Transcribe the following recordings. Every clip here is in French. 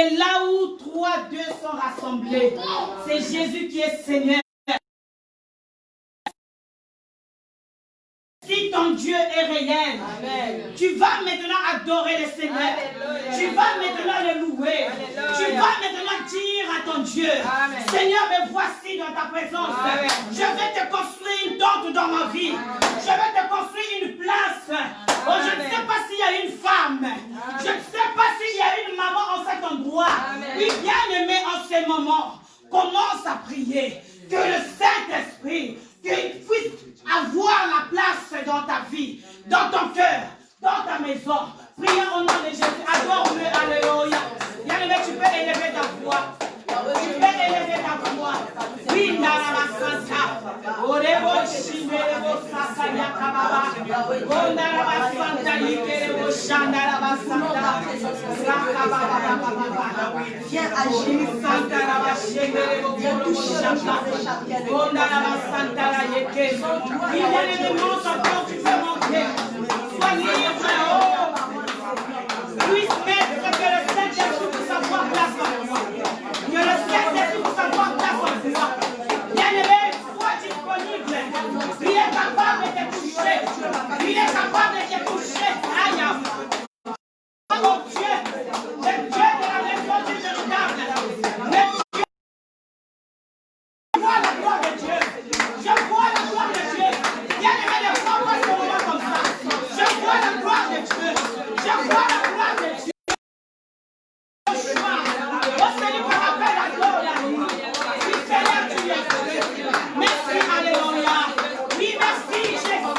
Et là où 3, 2 sont rassemblés, c'est Jésus qui est Seigneur. Si ton Dieu est réel, amen, tu vas maintenant adorer le Seigneur. Alléluia. Tu vas maintenant le louer. Alléluia. Tu vas maintenant dire à ton Dieu, amen, Seigneur, me voici dans ta présence. Amen. Je vais te construire une tente dans ma vie. Amen. Je vais te construire une place. Oh, je ne sais pas s'il y a une femme. Amen. Je ne sais pas s'il y a une maman en cet endroit. Amen. Oui, bien aimé en ce moment, commence à prier. Que le Saint-Esprit puisse avoir la place dans ta vie, dans ton cœur, dans ta maison. Prions au nom de Jésus. Adore-le. Alléluia. Bien-aimé, tu peux élever ta voix. Tu peux élever ta voix. Oui, Narama Santa. Orebo Shimerebo Sasa Yakababa. Ondaraba Santa Yikerebo Shandaraba Santa. Rakababa. Viens agir. Santa Raba Shemerebo Shaka. Ondaraba Santa Yeke. Oui, bien-aimé, monte encore, tu peux monter. Sois libre. Puisse mettre que le Saint-Esprit puisse avoir place en moi. Que le Saint-Esprit puisse avoir place en moi. Bien-aimé, sois disponible. Il est capable de te toucher. Il est capable de te toucher. Aïe. Oh Dieu, le Dieu de la maison du véritable. Le Dieu. Je vois la gloire de Dieu. Je vois la gloire de Dieu. Bien-aimé, ne prends pas ce moment comme ça. Je vois la gloire de Dieu. Je vois la gloire de Dieu. Merci, alléluia. Oui, merci, Jésus.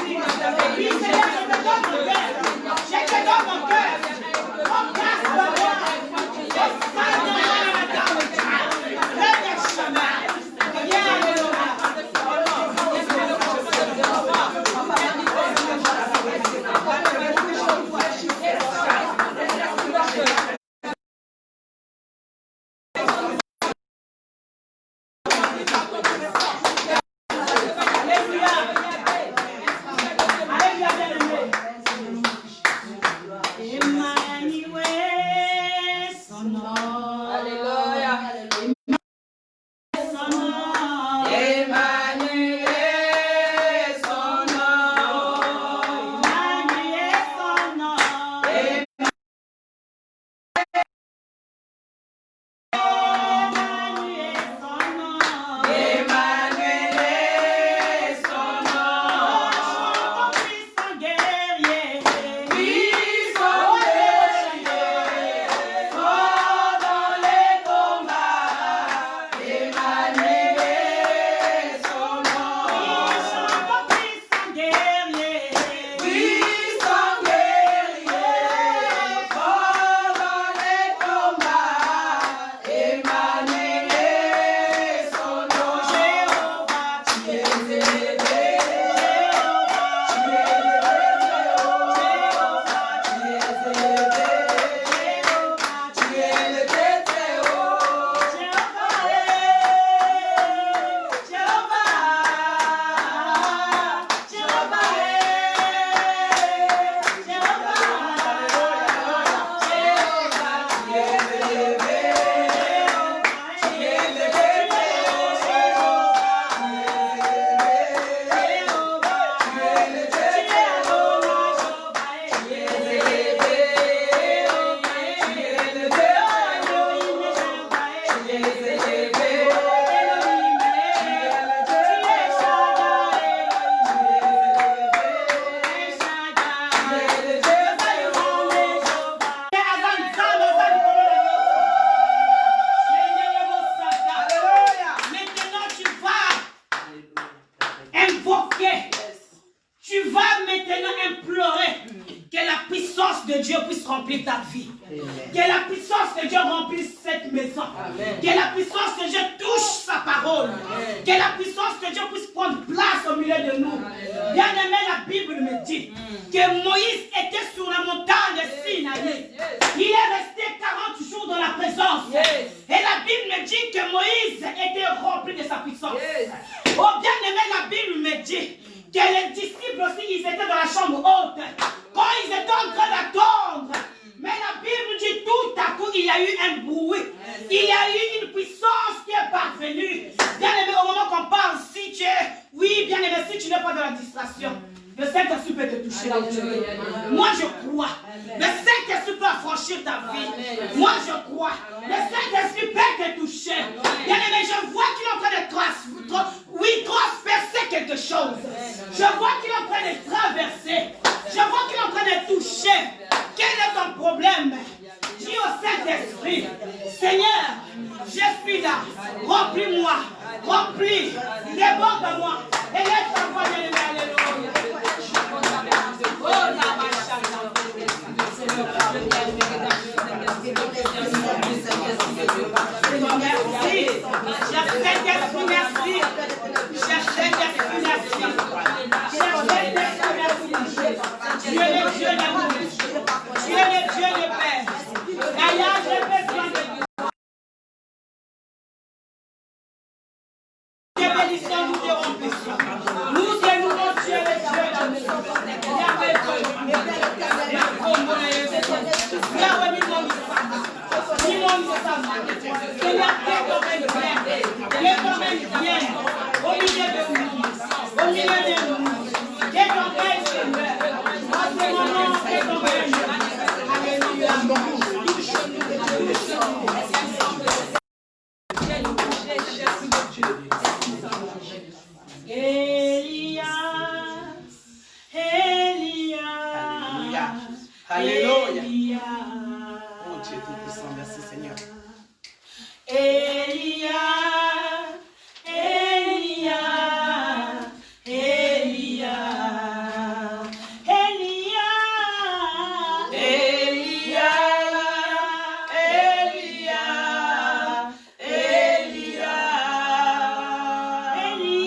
Oui, Seigneur, je te donne mon cœur. Je te donne mon cœur. Mon cœur, mon cœur. Au sein de le chemin. Viens, alléluia. Quand ils étaient en train d'attendre, mais la Bible dit tout à coup, il y a eu un bruit. Il y a eu une puissance qui est parvenue. Bien aimé, au moment qu'on parle, si tu es, oui, bien aimé, si tu n'es pas dans la distraction, le Saint-Esprit peut te toucher là où tu es. Moi, je crois. Le Saint-Esprit peut affranchir ta vie. Moi, je crois. Le Saint-Esprit peut te toucher. Bien aimé, je vois qu'il est en train de transpercer quelque chose. Je vois qu'il est en train de traverser. Je vois qu'il est en train de toucher. Quel est ton problème? Dis au Saint-Esprit, Seigneur, je suis là. Remplis-moi. Remplis. Déborde-moi. Et laisse ta voix de l'élever. Alléluia. Dieu est Dieu d'amour. Dieu est Dieu de paix. D'ailleurs, j'ai besoin de Dieu. Dieu bénissons, nous te remplissons. Nous te louons, Dieu est Dieu d'amour. Au milieu de nous, au milieu de nous, que ton règne, Seigneur, en ce moment, que ton règne, alléluia. Elia, Elia, alléluia. Oh Dieu tout-puissant, merci Seigneur. Elia, Elia, Elia, Elia, Elia, Elia, Elia, Elia,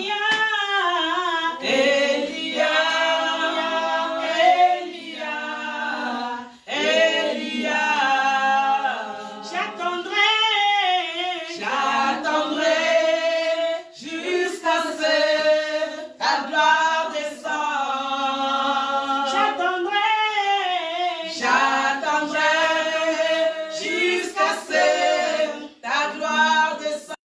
Elia, Elia, j'attendrai jusqu'à ce que ta gloire descende. J'attendrai jusqu'à ce que ta gloire descende.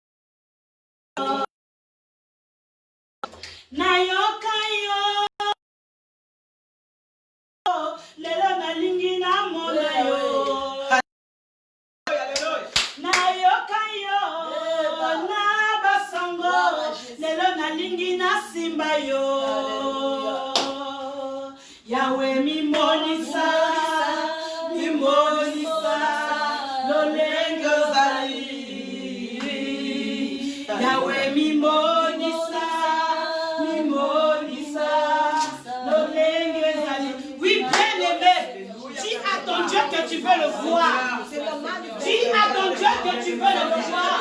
Nayoka yo, lelo nalingi namona yo. Nayoka yo, na basango, lelo nalingi nasimba yo. Yahweh mimonisa, lolenge ozali. Yahweh mimonisa, lolenge ozali. Oui, bien aimé, dis à ton Dieu que tu veux le voir. Dis à ton Dieu que tu veux le voir.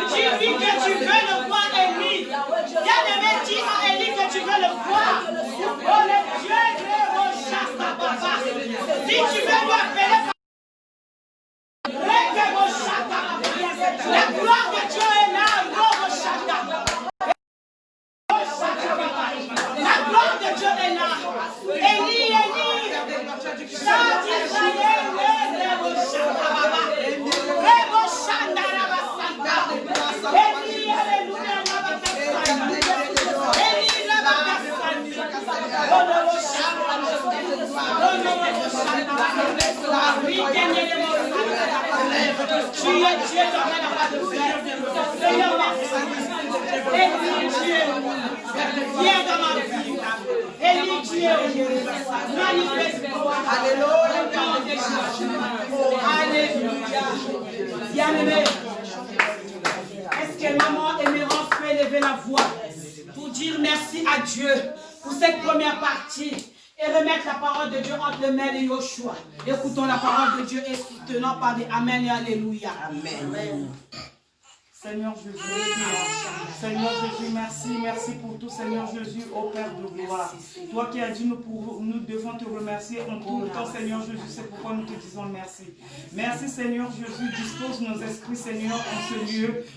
Dis-lui que tu veux le voir, Élie. Bien aimé, dis à Élie que tu veux le voir. Oh, le Dieu de Rochasta, papa. Si tu veux lui appeler, la gloire de Dieu est là, Rochasta. La gloire de Dieu est là. Élie, chante Israël, Rochasta, papa. Rochanda, Rabasanta. Élie, alléluia, Élie, tu es Dieu dans la part de faire. Seigneur, merci. Élie, Dieu, viens dans ma vie. Élie, Dieu, manifeste-toi. Alléluia. Alléluia. Bien-aimé, est-ce que maman Émérance peut élever la voix pour dire merci à Dieu pour cette première partie et remettre la parole de Dieu entre les mains de Yoshua. Écoutons la parole de Dieu et soutenons par des Amen et Alléluia. Amen. Seigneur Jésus, merci pour tout, Seigneur Jésus, ô Père de gloire. Toi qui as dit, nous devons te remercier en tout temps, Seigneur Jésus, c'est pourquoi nous te disons merci. Merci, Seigneur Jésus, dispose nos esprits, Seigneur,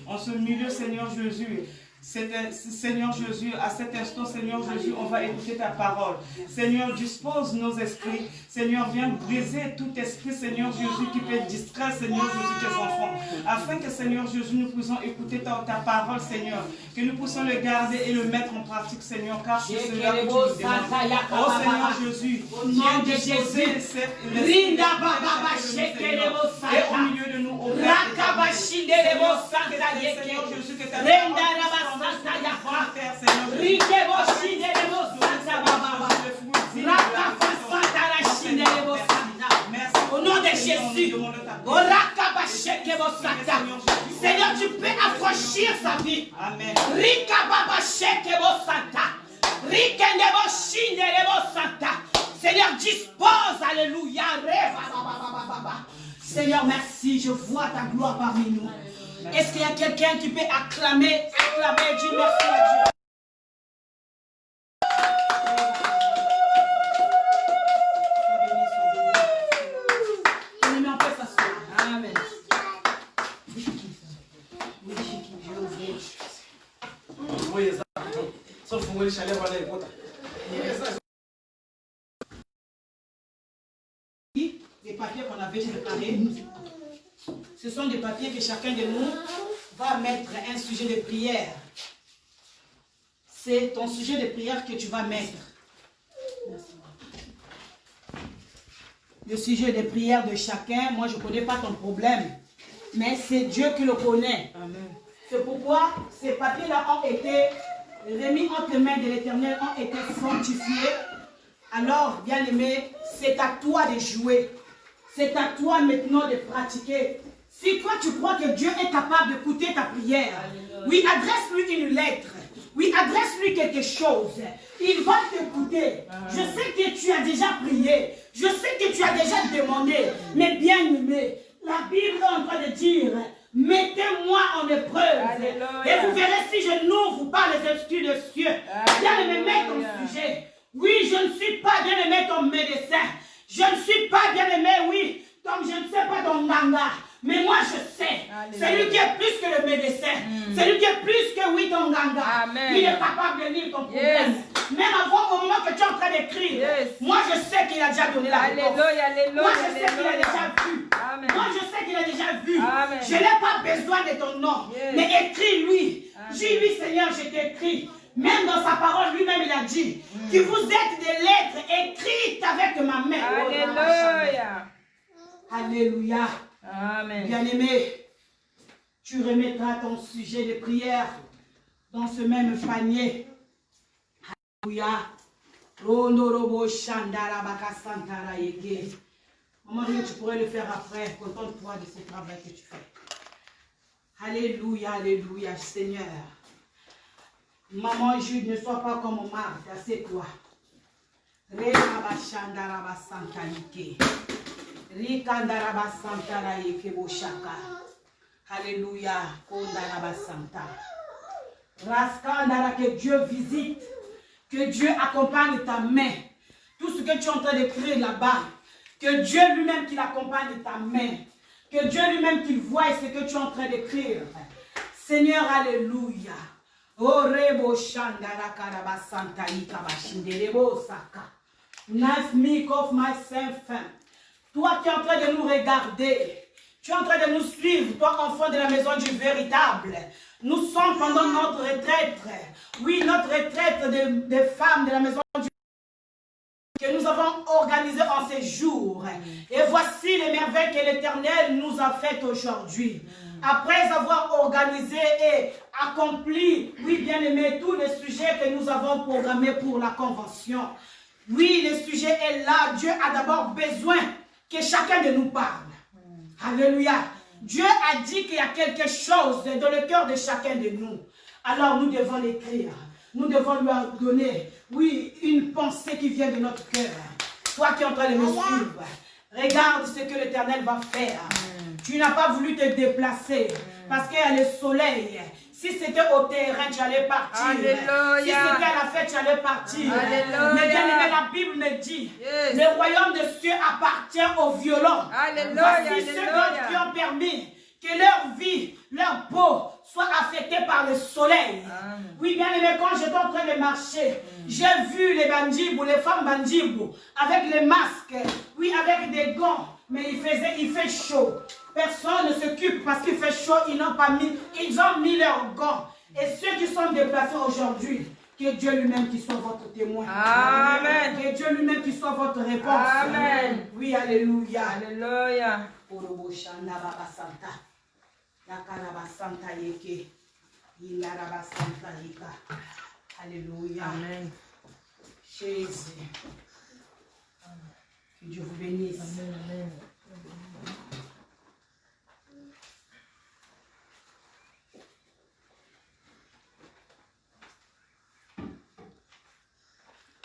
en ce lieu, Seigneur Jésus. Seigneur Jésus, à cet instant, Seigneur Jésus, on va écouter ta parole. Seigneur, dispose nos esprits. Seigneur, viens briser tout esprit, Seigneur Jésus, qui peut distraire, Seigneur Jésus, tes enfants. Afin que, Seigneur Jésus, nous puissions écouter ta parole, Seigneur. Que nous puissions le garder et le mettre en pratique, Seigneur, car c'est cela que tu nous demandes. Oh Seigneur Jésus, viens disposer et au milieu de nous, au Père, Seigneur Jésus, que ta parole au nom de Jésus, Seigneur, tu peux affranchir sa vie. Amen. Seigneur, dispose, alléluia. Seigneur, merci, je vois ta gloire parmi nous. Est-ce qu'il y a quelqu'un qui peut acclamer et dire merci à Dieu? On est en paix s'asseoir. Amen. Les papiers qu'on avait préparés, ce sont des papiers que chacun de nous va mettre un sujet de prière. C'est ton sujet de prière que tu vas mettre. Le sujet de prière de chacun, moi je ne connais pas ton problème, mais c'est Dieu qui le connaît. C'est pourquoi ces papiers-là ont été remis entre les mains de l'Éternel, ont été sanctifiés. Alors, bien aimé, c'est à toi de jouer. C'est à toi maintenant de pratiquer. Si toi tu crois que Dieu est capable d'écouter ta prière, oui, adresse-lui une lettre. Oui, adresse-lui quelque chose. Il va t'écouter. Je sais que tu as déjà prié. Je sais que tu as déjà demandé. Mais bien aimé, la Bible est en train de dire, mettez-moi en épreuve. Alléluia. Et vous verrez si je n'ouvre pas les esprits de cieux. Bien aimé, mets ton sujet. Oui, je ne suis pas bien aimé ton médecin. Je ne suis pas bien aimé, oui, comme je ne sais pas ton ganga. Mais moi je sais, c'est lui qui est plus que le médecin. C'est lui qui est plus que oui ton ganga. Amen. Il est capable de lire ton problème. Même avant au moment que tu es en train d'écrire, moi je sais qu'il a déjà donné la réponse. Moi je sais qu'il a déjà vu. Amen. Moi je sais qu'il a déjà vu. Amen. Je n'ai pas besoin de ton nom. Mais écris-lui. Dis-lui Seigneur, je t'écris. Même dans sa parole, lui-même, il a dit que vous êtes des lettres écrites avec ma main. Alléluia. Alléluia. Amen. Bien-aimé, tu remettras ton sujet de prière dans ce même panier. Alléluia. Maman, tu pourrais le faire après. Contente-toi de ce travail que tu fais. Alléluia, alléluia, Seigneur. Maman Jude, ne sois pas comme Marthe, assieds-toi. Alléluia. Que Dieu visite, que Dieu accompagne ta main. Tout ce que tu es en train d'écrire là-bas, que Dieu lui-même qui l'accompagne ta main. Que Dieu lui-même qu'il voie ce que tu es en train d'écrire. Seigneur, alléluia. Toi qui es en train de nous regarder, tu es en train de nous suivre, toi enfant de la maison du véritable. Nous sommes pendant notre retraite, oui, notre retraite des femmes de la maison du que nous avons organisé en ces jours. Et voici les merveilles que l'Éternel nous a faites aujourd'hui. Après avoir organisé et accompli, oui, bien aimé, tous les sujets que nous avons programmés pour la convention. Oui, le sujet est là. Dieu a d'abord besoin que chacun de nous parle. Alléluia. Dieu a dit qu'il y a quelque chose dans le cœur de chacun de nous. Alors nous devons l'écrire. Nous devons lui donner, oui, une pensée qui vient de notre cœur. Toi qui es en train de me suivre, regarde ce que l'Éternel va faire. Tu n'as pas voulu te déplacer parce qu'il y a le soleil. Si c'était au terrain, tu allais partir. Alléluia. Si c'était à la fête, tu allais partir. Alléluia. Mais bien aimé, la Bible me dit, le royaume des cieux appartient aux violents. Alléluia. Voici ceux qui ont permis que leur vie, leur peau soit affectée par par le soleil. Oui, bien aimé, quand j'étais en train de marcher, j'ai vu les bandibou, les femmes bandibou, avec les masques, oui, avec des gants. Mais il fait chaud. Personne ne s'occupe parce qu'il fait chaud, ils ont mis leurs gants. Et ceux qui sont déplacés aujourd'hui, que Dieu lui-même qui soit votre témoin. Amen. Que Dieu lui-même qui soit votre réponse. Amen. Oui, alléluia. Alléluia. Alléluia. Amen. Jésus. Que Dieu vous bénisse. Amen.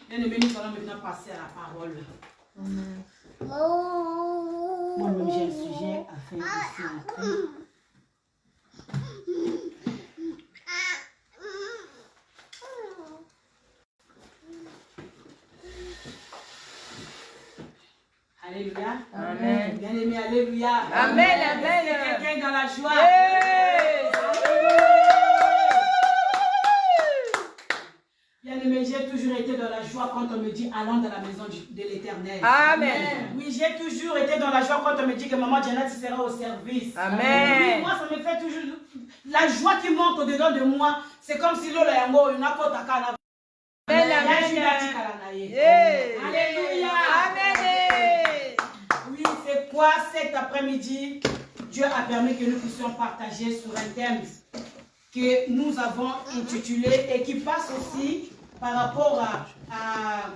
Bien-aimés, nous allons maintenant passer à la parole. Moi-même, j'ai un sujet à faire ici en train. Alléluia. Amen. Bien-aimés, alléluia. Amen. Amen. Quelqu'un dans la joie. Bien-aimé, j'ai toujours été dans la joie quand on me dit allons dans la maison de l'Éternel. Amen. Oui, j'ai toujours été dans la joie quand on me dit que maman Janet sera au service. Amen. Oui, moi, ça me fait toujours la joie qui monte au-dedans de moi. C'est comme si l'eau est en une apôtre à Canada. Alléluia. Amen. Oui, c'est quoi cet après-midi? Dieu a permis que nous puissions partager sur un thème que nous avons intitulé et qui passe aussi par rapport à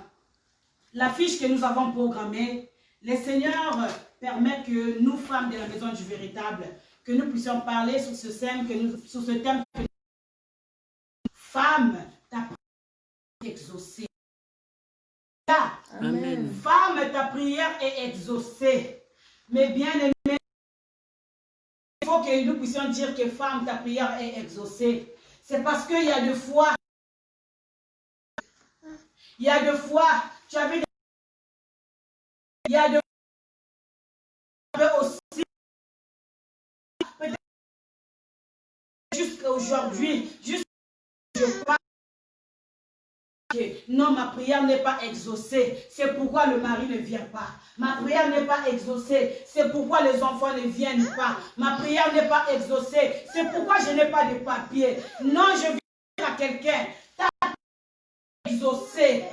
la fiche que nous avons programmée. Le Seigneur permet que nous, femmes de la maison du véritable, que nous puissions parler sur ce thème, femme, ta prière est exaucée. Amen. Femme, ta prière est exaucée. Mais bien aimé, il faut que nous puissions dire que femme, ta prière est exaucée. C'est parce qu'il y a des fois, tu avais des... Il y a des fois aussi, peut-être jusqu'à aujourd'hui, je parle. Non, ma prière n'est pas exaucée. C'est pourquoi le mari ne vient pas. Ma prière n'est pas exaucée. C'est pourquoi les enfants ne viennent pas. Ma prière n'est pas exaucée. C'est pourquoi je n'ai pas de papier. Non, je viens dire à quelqu'un, ta prière est exaucée.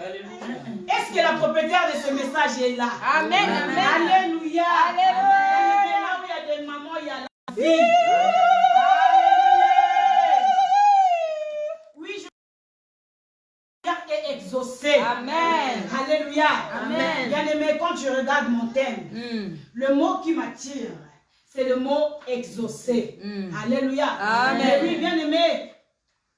Est-ce que la propriétaire de ce message est là? Amen. Amen. Alléluia. Alléluia. Là où il y a des mamans, il y a la vie. Est exaucé. Amen. Alléluia. Amen. Bien aimé, quand je regarde mon thème, le mot qui m'attire, c'est le mot exaucé. Alléluia. Amen. Oui, bien aimé,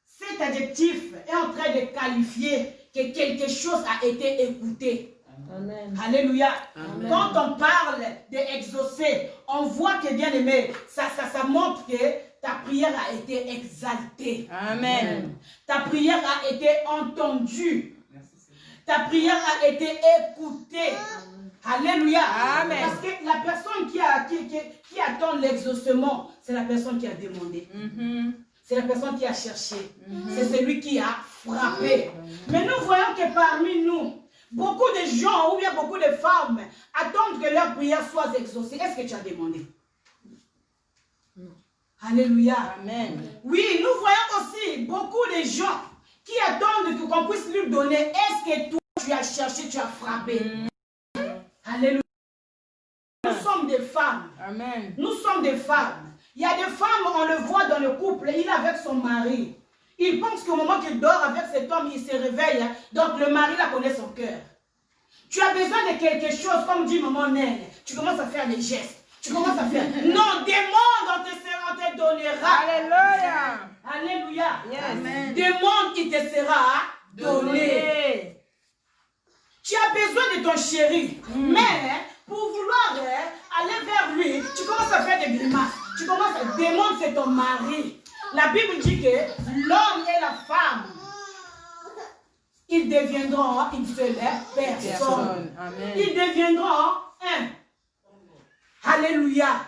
cet adjectif est en train de qualifier que quelque chose a été écouté. Amen. Alléluia. Amen. Quand on parle d'exaucer, on voit que, bien aimé, ça montre que ta prière a été exaltée. Amen. Ta prière a été entendue. Ta prière a été écoutée. Alléluia. Amen. Parce que la personne qui attend l'exaucement, c'est la personne qui a demandé. C'est la personne qui a cherché. C'est celui qui a frappé. Mais nous voyons que parmi nous, beaucoup de gens ou bien beaucoup de femmes attendent que leur prière soit exaucée. Est-ce que tu as demandé? Alléluia. Amen. Oui, nous voyons aussi beaucoup de gens qui attendent qu'on puisse lui donner. Est-ce que toi, tu as cherché, tu as frappé? Alléluia. Nous sommes des femmes. Amen. Nous sommes des femmes. Il y a des femmes, on le voit dans le couple, il est avec son mari. Il pense qu'au moment qu'il dort avec cet homme, il se réveille. Donc le mari la connaît son cœur. Tu as besoin de quelque chose, comme dit maman Nel. Tu commences à faire des gestes. Tu commences à faire. Non, demande, on te donnera. Alléluia. Alléluia. Yes. Demande, il te sera donné. Tu as besoin de ton chéri. Mais pour vouloir aller vers lui, tu commences à faire des grimaces. Tu commences à demander, c'est ton mari. La Bible dit que l'homme et la femme, ils deviendront une seule personne. Amen. Ils deviendront un. Alléluia.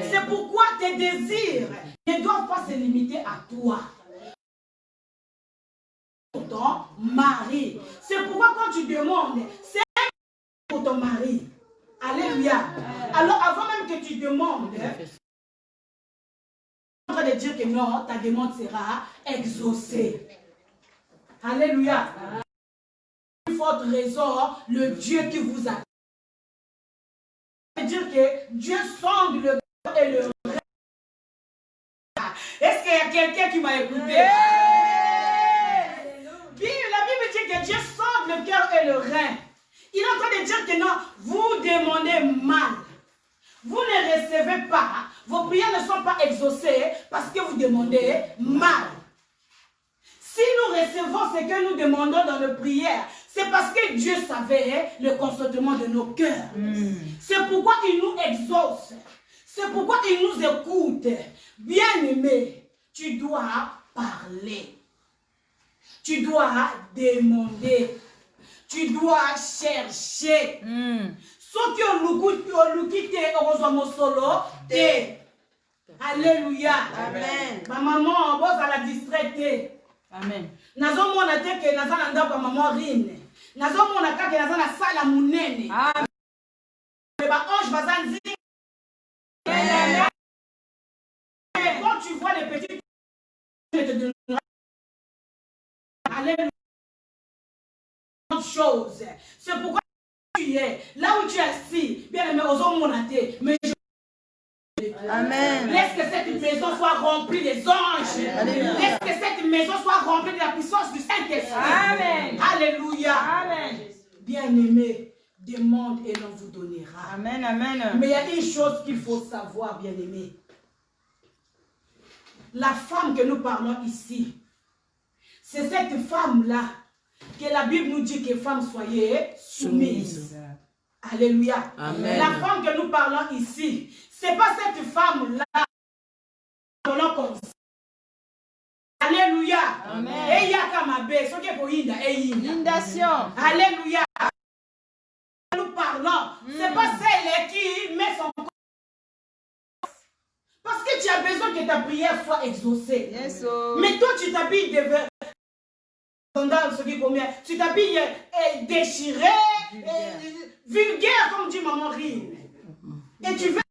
C'est pourquoi tes désirs ne doivent pas se limiter à toi. pour ton mari. C'est pourquoi quand tu demandes, c'est pour ton mari. Alléluia. Alors avant même que tu demandes, en train de dire que non, ta demande sera exaucée. Alléluia. Une forte raison, le Dieu qui vous a. Dire que Dieu sonde le cœur et le rein. Est-ce qu'il y a quelqu'un qui m'a écouté? La Bible dit que Dieu sonde le cœur et le rein. Il est en train de dire que non, vous demandez mal. Vous ne recevez pas. Vos prières ne sont pas exaucées parce que vous demandez mal. Si nous recevons ce que nous demandons dans nos prières, c'est parce que Dieu savait le consentement de nos cœurs. C'est pourquoi il nous exauce. C'est pourquoi il nous écoute. Bien-aimé, tu dois parler. Tu dois demander. Tu dois chercher. Ceux qui ont quitté, heureusement solo, alléluia. Amen. Ma maman, vous à la distraite. Amen. Nazo mona te que naza na ndako maman rine. Nazo mona ka que naza na sala munene. Amen. Ba ange bazanzi. Quand tu vois les petits, je te donnerai. Alléluia. Chose. C'est pourquoi tu es là où tu es assis. Bien aimé, aux hommes monatés. Mais amen. Laisse que cette maison soit remplie des anges. Alléluia. Laisse que cette maison soit remplie de la puissance du Saint-Esprit. Amen. Alléluia. Amen. Bien-aimé, demande et l'on vous donnera. Amen, amen. Mais il y a une chose qu'il faut savoir, bien-aimé. La femme que nous parlons ici, c'est cette femme-là que la Bible nous dit que femme soyez soumise. Alléluia. Amen. La femme que nous parlons ici, c'est pas cette femme-là. Alléluia. Amen. Alléluia. Nous parlons, c'est pas celle qui met son corps. Parce que tu as besoin que ta prière soit exaucée. Yes, oh. Mais toi, tu t'habilles de verre. Tu t'habilles déchiré, vulgaire, comme dit maman Rine. Et tu veux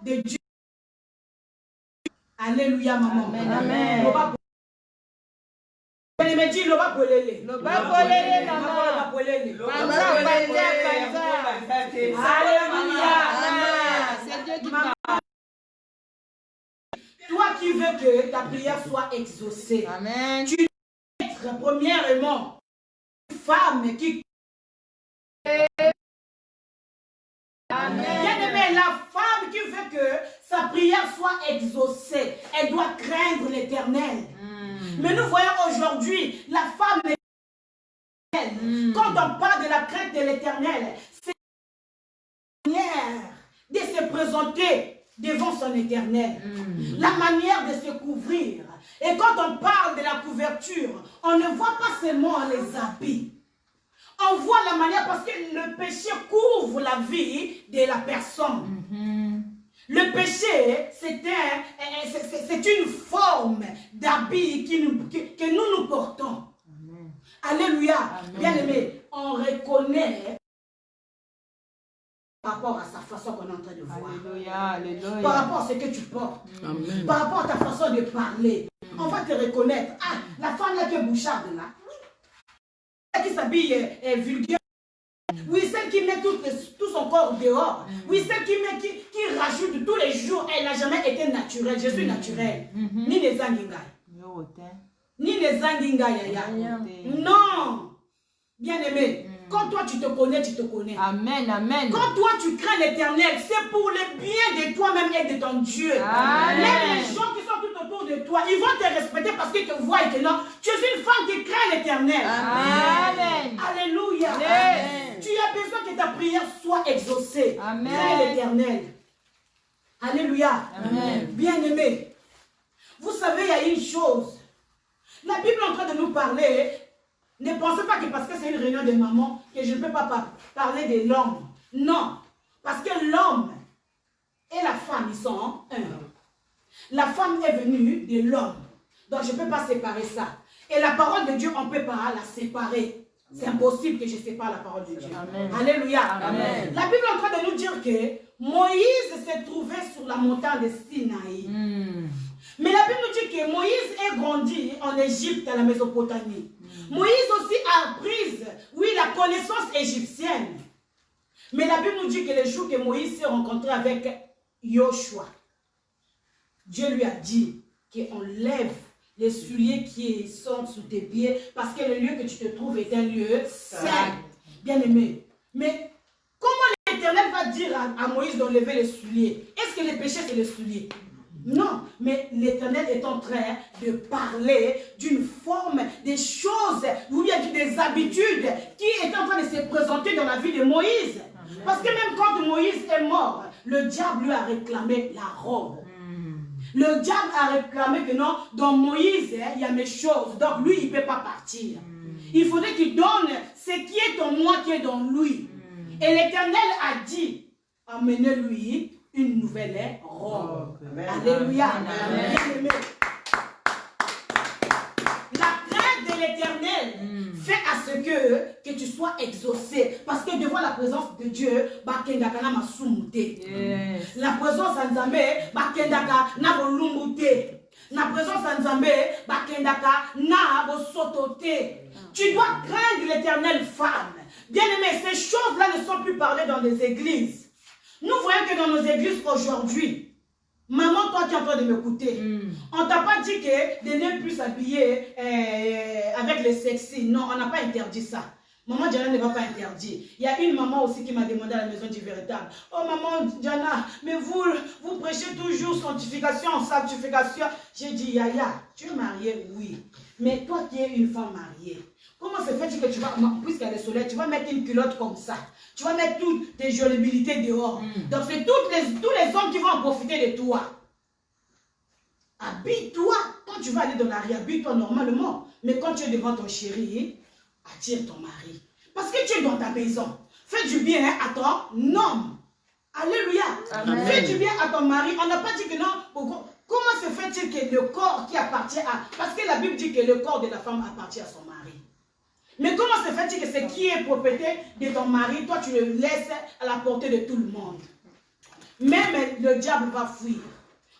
de Dieu. Alléluia, maman. Amen. Amen. Toi qui veux que ta prière soit exaucée, amen. Tu dois être premièrement une femme qui... Bien-aimé, la femme qui veut que sa prière soit exaucée, elle doit craindre l'Éternel. Mais nous voyons aujourd'hui, la femme est... Quand on parle de la crainte de l'Éternel, c'est la manière de se présenter devant son Éternel. La manière de se couvrir. Et quand on parle de la couverture, on ne voit pas seulement les habits. On voit la manière parce que le péché couvre la vie de la personne. Le péché, c'est une forme d'habit que nous portons. Amen. Alléluia. Bien-aimé, on reconnaît par rapport à sa façon qu'on est en train de voir. Alléluia, alléluia. Par rapport à ce que tu portes. Amen. Par rapport à ta façon de parler. On va te reconnaître. Ah, la femme là qui est boucharde là. Qui s'habille vulgaire. Oui, celle qui met tout son corps dehors. Oui, celle qui rajoute tous les jours. Elle n'a jamais été naturelle. Je suis naturelle. Ni les angingai. Ni les angingai. Non. Bien-aimé. Quand toi tu te connais, tu te connais. Amen, amen. Quand toi tu crains l'Éternel, c'est pour le bien de toi-même et de ton Dieu. Amen. Même les gens qui sont tout autour de toi, ils vont te respecter parce qu'ils te voient et que non, tu es une femme qui craint l'Éternel. Amen. Alléluia. Amen. Tu as besoin que ta prière soit exaucée. Amen. Crains l'Éternel. Alléluia. Amen. Bien-aimé, vous savez, il y a une chose. La Bible est en train de nous parler. Ne pensez pas que parce que c'est une réunion de maman, que je ne peux pas parler de l'homme. Non. Parce que l'homme et la femme, ils sont un. La femme est venue de l'homme. Donc je ne peux pas séparer ça. Et la parole de Dieu, on ne peut pas la séparer. C'est impossible que je sépare la parole de Dieu. Amen. Alléluia. Amen. La Bible est en train de nous dire que Moïse s'est trouvé sur la montagne de Sinaï. Mais la Bible nous dit que Moïse est grandi en Égypte, à la Mésopotamie. Moïse aussi a appris, oui, la connaissance égyptienne. Mais la Bible nous dit que le jour que Moïse s'est rencontré avec Joshua, Dieu lui a dit qu'on lève les souliers qui sont sous tes pieds, parce que le lieu que tu te trouves est un lieu saint. Bien aimé. Mais comment l'Éternel va dire à Moïse d'enlever les souliers? Est-ce que le péché c'est les souliers? Non, mais l'Éternel est en train de parler d'une forme, des choses, ou bien des habitudes qui est en train de se présenter dans la vie de Moïse. Parce que même quand Moïse est mort, le diable lui a réclamé la robe. Le diable a réclamé que non, dans Moïse, il y a mes choses. Donc lui, il ne peut pas partir. Il faudrait qu'il donne ce qui est en moi, qui est dans lui. Et l'Éternel a dit, amenez-lui une nouvelle robe. Alléluia. Amen. La crainte de l'Éternel fait à ce que tu sois exaucé. Parce que devant la présence de Dieu, la présence de Nzambe, la présence de Nzambe, tu dois craindre l'Éternel, femme. Bien aimé, ces choses-là ne sont plus parlées dans les églises. Nous voyons que dans nos églises aujourd'hui, maman, toi qui es en train de m'écouter, on ne t'a pas dit que de ne plus s'habiller avec les sexy. Non, on n'a pas interdit ça. Maman Diana ne va pas interdire. Il y a une maman aussi qui m'a demandé à la maison du véritable. Oh maman Diana, mais vous prêchez toujours sanctification, sanctification. J'ai dit, Yaya, tu es mariée, oui. Mais toi qui es une femme mariée, comment se fait-il que tu vas, puisqu'il y a le soleil, tu vas mettre une culotte comme ça? Tu vas mettre toutes tes jolibilités dehors. Donc c'est tous les hommes qui vont en profiter de toi. Habille-toi. Quand tu vas aller dans la rue, habille-toi normalement. Mais quand tu es devant ton chéri, attire ton mari. Parce que tu es dans ta maison. Fais du bien à ton homme. Alléluia. Amen. Fais du bien à ton mari. On n'a pas dit que non. Comment se fait-il que le corps qui appartient à... Parce que la Bible dit que le corps de la femme appartient à son mari. Mais comment se fait-il que ce qui est propriété de ton mari, toi tu le laisses à la portée de tout le monde? Même le diable va fuir.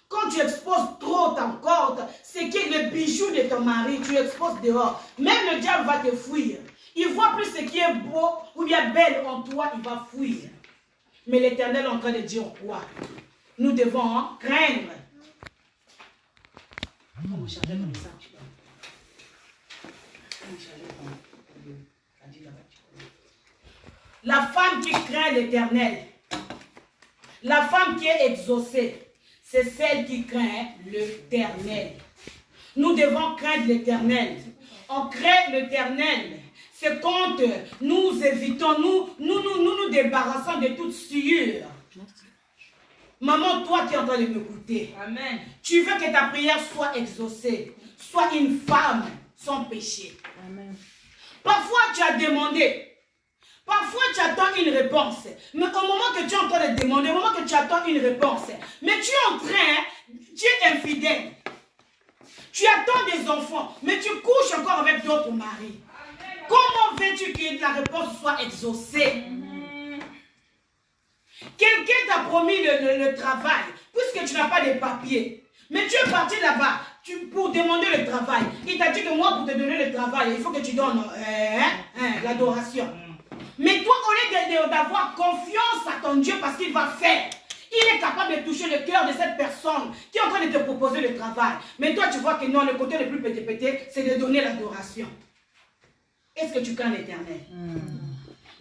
Quand tu exposes trop ton corps, c'est que le bijou de ton mari, tu exposes dehors. Même le diable va te fuir. Il voit plus ce qui est beau ou bien belle en toi, il va fuir. Mais l'Éternel est en train de dire quoi? Nous devons craindre. Comment changer comme ça? La femme qui craint l'Éternel, la femme qui est exaucée, c'est celle qui craint l'Éternel. Nous devons craindre l'Éternel. On craint l'Éternel. C'est quand nous évitons, nous débarrassons de toute souillure. Maman, toi qui es en train de m'écouter, tu veux que ta prière soit exaucée. Sois une femme sans péché. Amen. Parfois, tu as demandé. Parfois, tu attends une réponse. Mais au moment que tu es en train de demander, au moment que tu attends une réponse, mais tu es en train, tu es infidèle. Tu attends des enfants, mais tu couches encore avec d'autres maris. Comment veux-tu que la réponse soit exaucée? Quelqu'un t'a promis le travail, puisque tu n'as pas de papiers. Mais tu es parti là-bas pour demander le travail. Il t'a dit que moi, pour te donner le travail, il faut que tu donnes l'adoration. Mais toi, au lieu d'avoir confiance à ton Dieu parce qu'il va faire, il est capable de toucher le cœur de cette personne qui est en train de te proposer le travail. Mais toi, tu vois que non, le côté le plus pété, c'est de donner l'adoration. Est-ce que tu crains l'Éternel?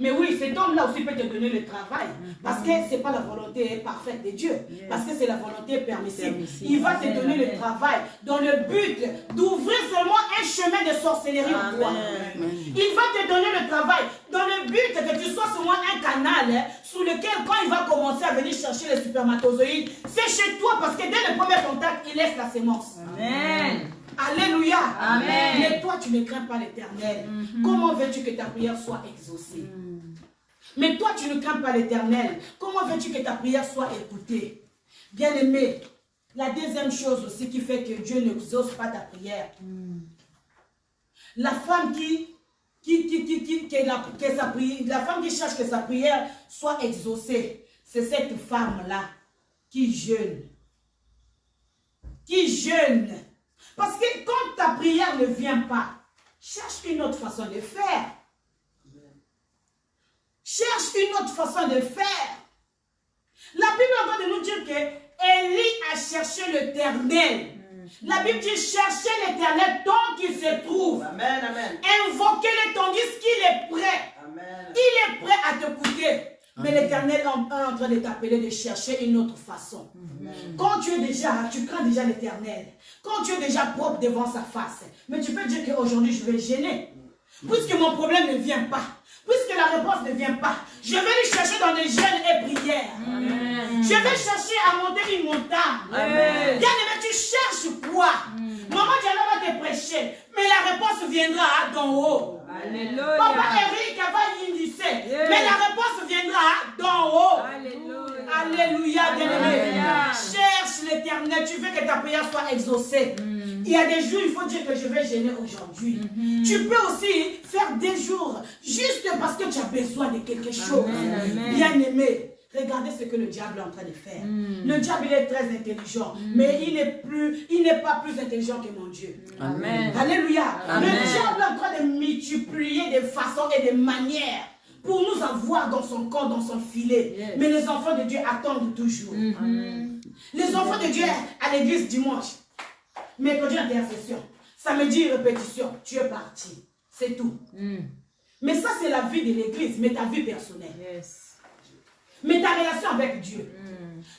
Mais oui, cet homme-là aussi peut te donner le travail. Parce que ce n'est pas la volonté parfaite de Dieu. Parce que c'est la volonté permissive. Il va te donner le travail dans le but d'ouvrir seulement un chemin de sorcellerie en toi. Il va te donner le travail dans le but que tu sois seulement un canal sous lequel, quand il va commencer à venir chercher les spermatozoïdes, c'est chez toi parce que dès le premier contact, il laisse la sémence. Amen. Alléluia. Amen. Mais toi, tu ne crains pas l'Éternel. Comment veux-tu que ta prière soit exaucée? Mais toi, tu ne crains pas l'Éternel. Comment veux-tu que ta prière soit écoutée? Bien-aimé, la deuxième chose aussi qui fait que Dieu n'exauce pas ta prière, La femme la femme qui cherche que sa prière soit exaucée, c'est cette femme-là qui jeûne. Qui jeûne. Parce que quand ta prière ne vient pas, cherche une autre façon de faire. Cherche une autre façon de faire. La Bible est en train de nous dire que Élie a cherché l'Éternel. La Bible dit chercher l'Éternel tant qu'il se trouve. Amen, amen. Invoquez-le tandis qu'il est prêt. Amen. Il est prêt à t'écouter. Mais l'Éternel est en train de t'appeler de chercher une autre façon. Quand tu crains déjà l'Éternel. Quand tu es déjà propre devant sa face. Mais tu peux dire qu'aujourd'hui je vais gêner. Puisque mon problème ne vient pas. Puisque la réponse ne vient pas. Je vais lui chercher dans des jeûnes et prières. Je vais chercher à monter une montagne. Bien aimé, tu cherches quoi? Maman Diana va te prêcher. Mais la réponse viendra d'en haut. Alléluia. Papa Eric va indiquer. Mais la réponse viendra d'en haut. Alléluia. Alléluia, bien-aimé. Alléluia. Cherche l'Éternel. Tu veux que ta prière soit exaucée. Il y a des jours, il faut dire que je vais gêner aujourd'hui. Tu peux aussi faire des jours juste parce que tu as besoin de quelque chose. Bien-aimé, regardez ce que le diable est en train de faire. Le diable, il est très intelligent, mais il n'est pas plus intelligent que mon Dieu. Amen. Alléluia. Amen. Le diable est en train de multiplier des façons et des manières pour nous avoir dans son camp, dans son filet. Yes. Mais les enfants de Dieu attendent toujours. Les enfants de Dieu à l'église dimanche. Mercredi intercession. Samedi répétition. Tu es parti. C'est tout. Mais ça, c'est la vie de l'église, mais ta vie personnelle. Yes. Mais ta relation avec Dieu.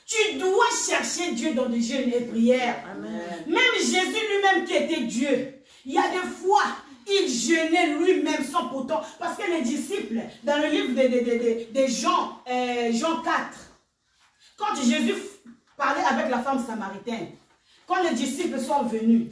Tu dois chercher Dieu dans des jeûnes et prières. Amen. Même Jésus lui-même qui était Dieu, il y a des fois, il jeûnait lui-même sans pourtant. Parce que les disciples, dans le livre de Jean, Jean 4, quand Jésus parlait avec la femme samaritaine, quand les disciples sont venus,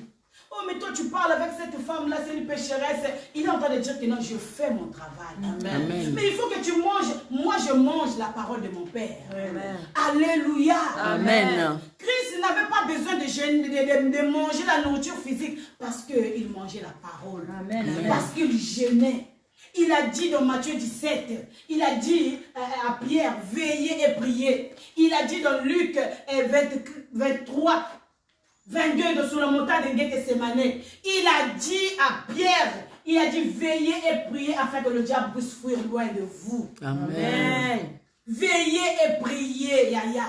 oh mais toi tu parles avec cette femme-là, c'est une pécheresse. Il est en train de dire que non, je fais mon travail. Amen. Mais il faut que tu manges. Moi je mange la parole de mon Père. Amen. Alléluia. Amen. Christ n'avait pas besoin de manger la nourriture physique parce qu'il mangeait la parole. Amen. Parce qu'il jeûnait. Il a dit dans Matthieu 17, il a dit à Pierre, veillez et priez. Il a dit dans Luc 23, 22 sur la montagne de Gethsémane, il a dit à Pierre, il a dit veillez et priez afin que le diable puisse fuir loin de vous. Amen. Veillez et priez, Yaya.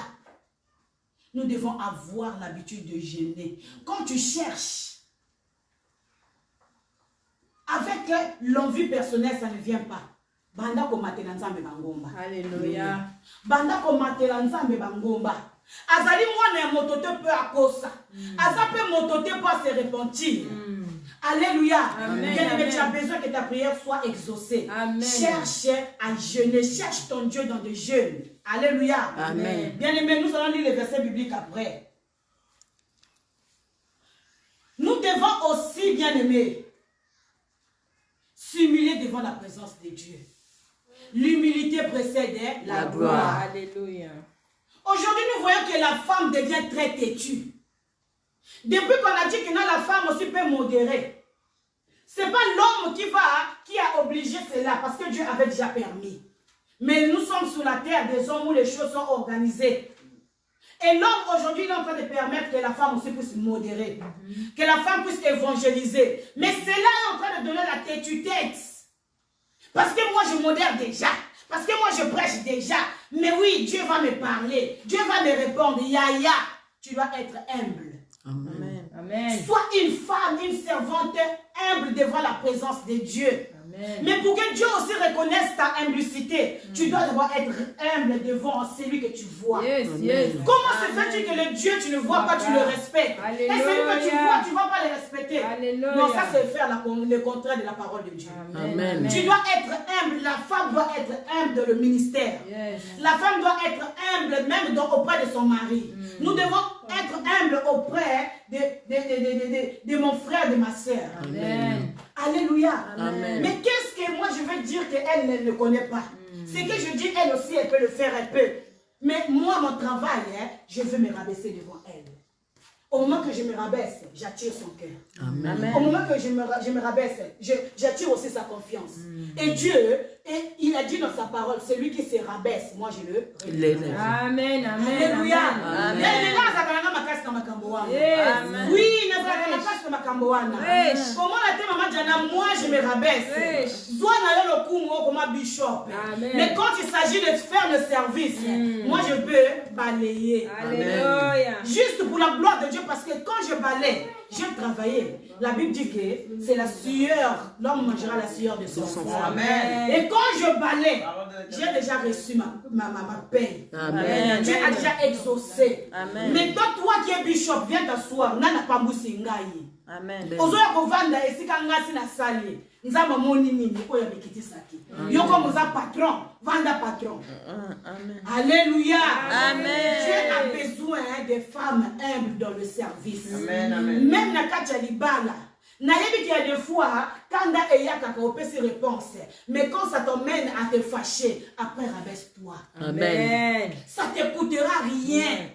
Nous devons avoir l'habitude de jeûner. Quand tu cherches, avec l'envie personnelle, ça ne vient pas. Banda ko matela nzambe bangomba. Alléluia. Banda ko matela nzambe bangomba. Azali mwana ya motote peut akosa. Azape motote peut se repentir. Alléluia. Bien-aimé, tu as besoin que ta prière soit exaucée. Amen. Cherche à jeûner. Cherche ton Dieu dans des jeûnes. Alléluia. Amen. Bien-aimé, nous allons lire les versets bibliques après. Nous devons aussi, bien-aimé, s'humilier devant la présence de Dieu. L'humilité précède la gloire. Alléluia. Aujourd'hui, nous voyons que la femme devient très têtue. Depuis qu'on a dit que non, la femme aussi peut modérer. Ce n'est pas l'homme qui a obligé cela, parce que Dieu avait déjà permis. Mais nous sommes sur la terre des hommes où les choses sont organisées. Et l'homme aujourd'hui il est en train de permettre que la femme aussi puisse modérer. Que la femme puisse évangéliser. Mais cela est en train de donner la tête-tête. Parce que moi je modère déjà. Parce que moi je prêche déjà. Mais oui, Dieu va me parler. Dieu va me répondre. Yaya, tu dois être humble. Amen. Amen. Sois une femme, une servante humble devant la présence de Dieu. Amen. Mais pour que Dieu aussi reconnaisse ta humblicité, tu dois devoir être humble devant celui que tu vois. Yes, yes. Comment se fait-il que le Dieu, tu ne vois pas, tu le respectes? Alléluia. Et celui que tu vois, tu ne vas pas le respecter. Alléluia. Non, ça c'est faire le contraire de la parole de Dieu. Amen. Tu dois être humble, la femme doit être humble dans le ministère. Yes. La femme doit être humble même auprès de son mari. Nous devons être humbles auprès de mon frère, de ma soeur. Amen. Alléluia. Amen. Mais qu'est-ce que moi je veux dire qu'elle ne connaît pas? C'est que je dis elle aussi, elle peut le faire, elle peut. Mais moi, mon travail, je veux me rabaisser devant elle. Au moment que je me rabaisse, j'attire son cœur. Amen. Au moment que je me rabaisse, j'attire aussi sa confiance. Et Dieu, il a dit dans sa parole, celui qui se rabaisse, moi je le relève. Amen. Amen. Alléluia. Amen. Oui, moi je me rabaisse. Bishop. Mais quand il s'agit de faire le service, moi je peux balayer. Alléluia. Juste pour la gloire de Dieu, parce que quand je balaye, j'ai travaillé. La Bible dit que c'est la sueur, l'homme mangera la sueur de son front. Amen. Et quand je balaye, j'ai déjà reçu ma paix. Amen. Dieu a déjà exaucé. Amen. Mais toi qui es bishop, viens t'asseoir. Nana pambusi ngai. Amen. Ozoya kovanda esika ngasi na sali. Nzamba moni nini oya bikitisaki. Yoko moza patron, vanda patron. Amen. Alléluia. Amen. Dieu a besoin de femmes humbles dans le service. Amen, amen. Même na kati ya libala. Nayebi qu'il y a des fois, quand il y a ses réponses, mais quand ça t'emmène à te fâcher, après rabaisse-toi. Amen. Ça ne te coûtera rien.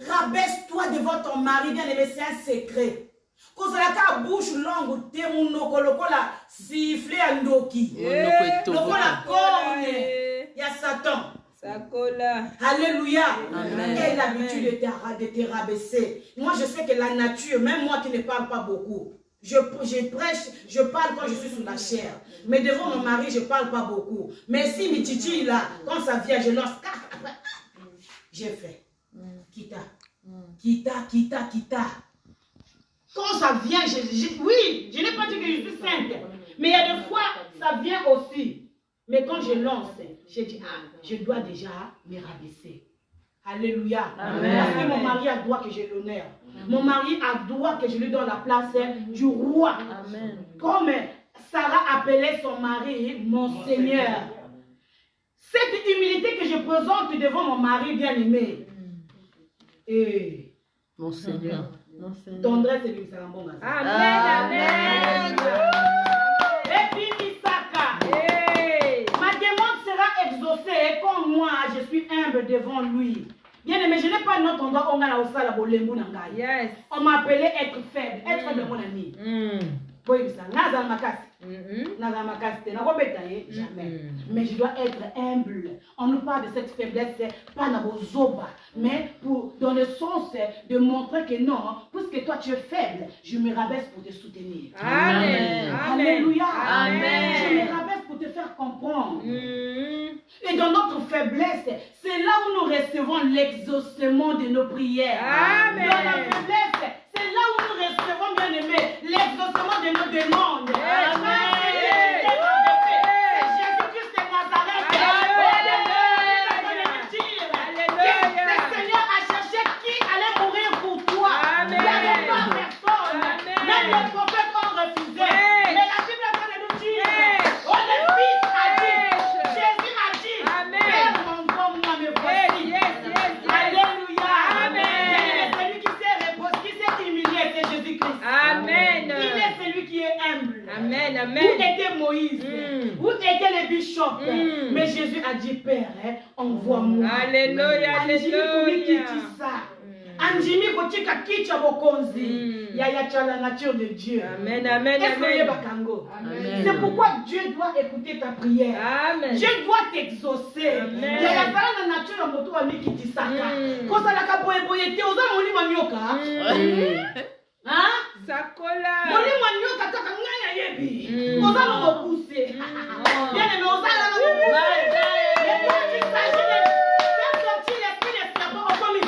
Rabaisse-toi devant ton mari, bien aimé, c'est un secret. Quand ça la bouche longue, t'es mon la siffler à ndoki. La corne, il y a Satan. Alléluia. Et l'habitude de te rabaisser. Moi, je sais que la nature, même moi qui ne parle pas beaucoup, je prêche, je parle quand je suis sous la chair. Mais devant mon mari, je ne parle pas beaucoup. Mais si mes titis là, quand ça vient, je lance. J'ai fait. Kita. Quand ça vient, oui, je n'ai pas dit que je suis sainte. Mais il y a des fois, ça vient aussi. Mais quand je lance, je dis, je dois déjà me rabaisser. Alléluia. Amen. Parce que mon mari a droit que je l'honneur. Mon mari a droit que je lui donne la place du roi. Amen. Comme Sarah appelait son mari mon Seigneur. Cette humilité que je présente devant mon mari bien-aimé. Et Mon Seigneur. tendresse et lui sera bon. Amen. Et puis Isaka. Ma demande sera exaucée comme moi je suis humble devant lui. Bien aimé, je n'ai pas notre endroit où on a aussi la bolembu nangai. Yes. On m'a appelé être faible, être de mon ami. Oui, ça. Jamais. Mais je dois être humble. On nous parle de cette faiblesse, pas dans vos zoba, mais dans le sens de montrer que non, puisque toi tu es faible, je me rabaisse pour te soutenir. Amen. Alléluia. Amen. Je me rabaisse pour te faire comprendre. Et dans notre faiblesse, c'est là où nous recevons l'exaucement de nos prières. Amen. Dans la faiblesse, c'est là où nous recevons, bien aimé, l'exaucement de nos demandes. Amen. C'est Jésus-Christ de Nazareth. Le Seigneur a cherché qui allait mourir pour toi. Il n'y avait pas personne. Même les prophètes ont refusé. Mais la Bible est en train de nous dire, oh, le Fils a dit, Jésus a dit, Père mon bon, moi me voici. Alléluia. Amen. Celui qui s'est reposé, qui s'est humilié, c'est Jésus-Christ. Amen. Il est celui qui est humble. Amen. Où Amen. était Moïse? Où étaient les bishops? Mais Jésus a dit, Père, envoie-moi. Alléluia. Alléluia. Anjimi kotika kicha bokonzi. Yaya la nature de Dieu. Amen. Amen. Est-ce que Amen. bakango? Amen. C'est pourquoi Dieu doit écouter ta prière. Amen. Dieu doit t'exaucer. Amen. Yaya la nature de moto ami kitisaka. Kosa la kaboye boye te oza moni manyoka. Hein? Sakola. Moni manyoka kaka nganya yebi. Oza no mopousse. Bien aimé, oza la no mopousse. Mais quand il s'agit de faire sortir l'esprit des serpents au commis.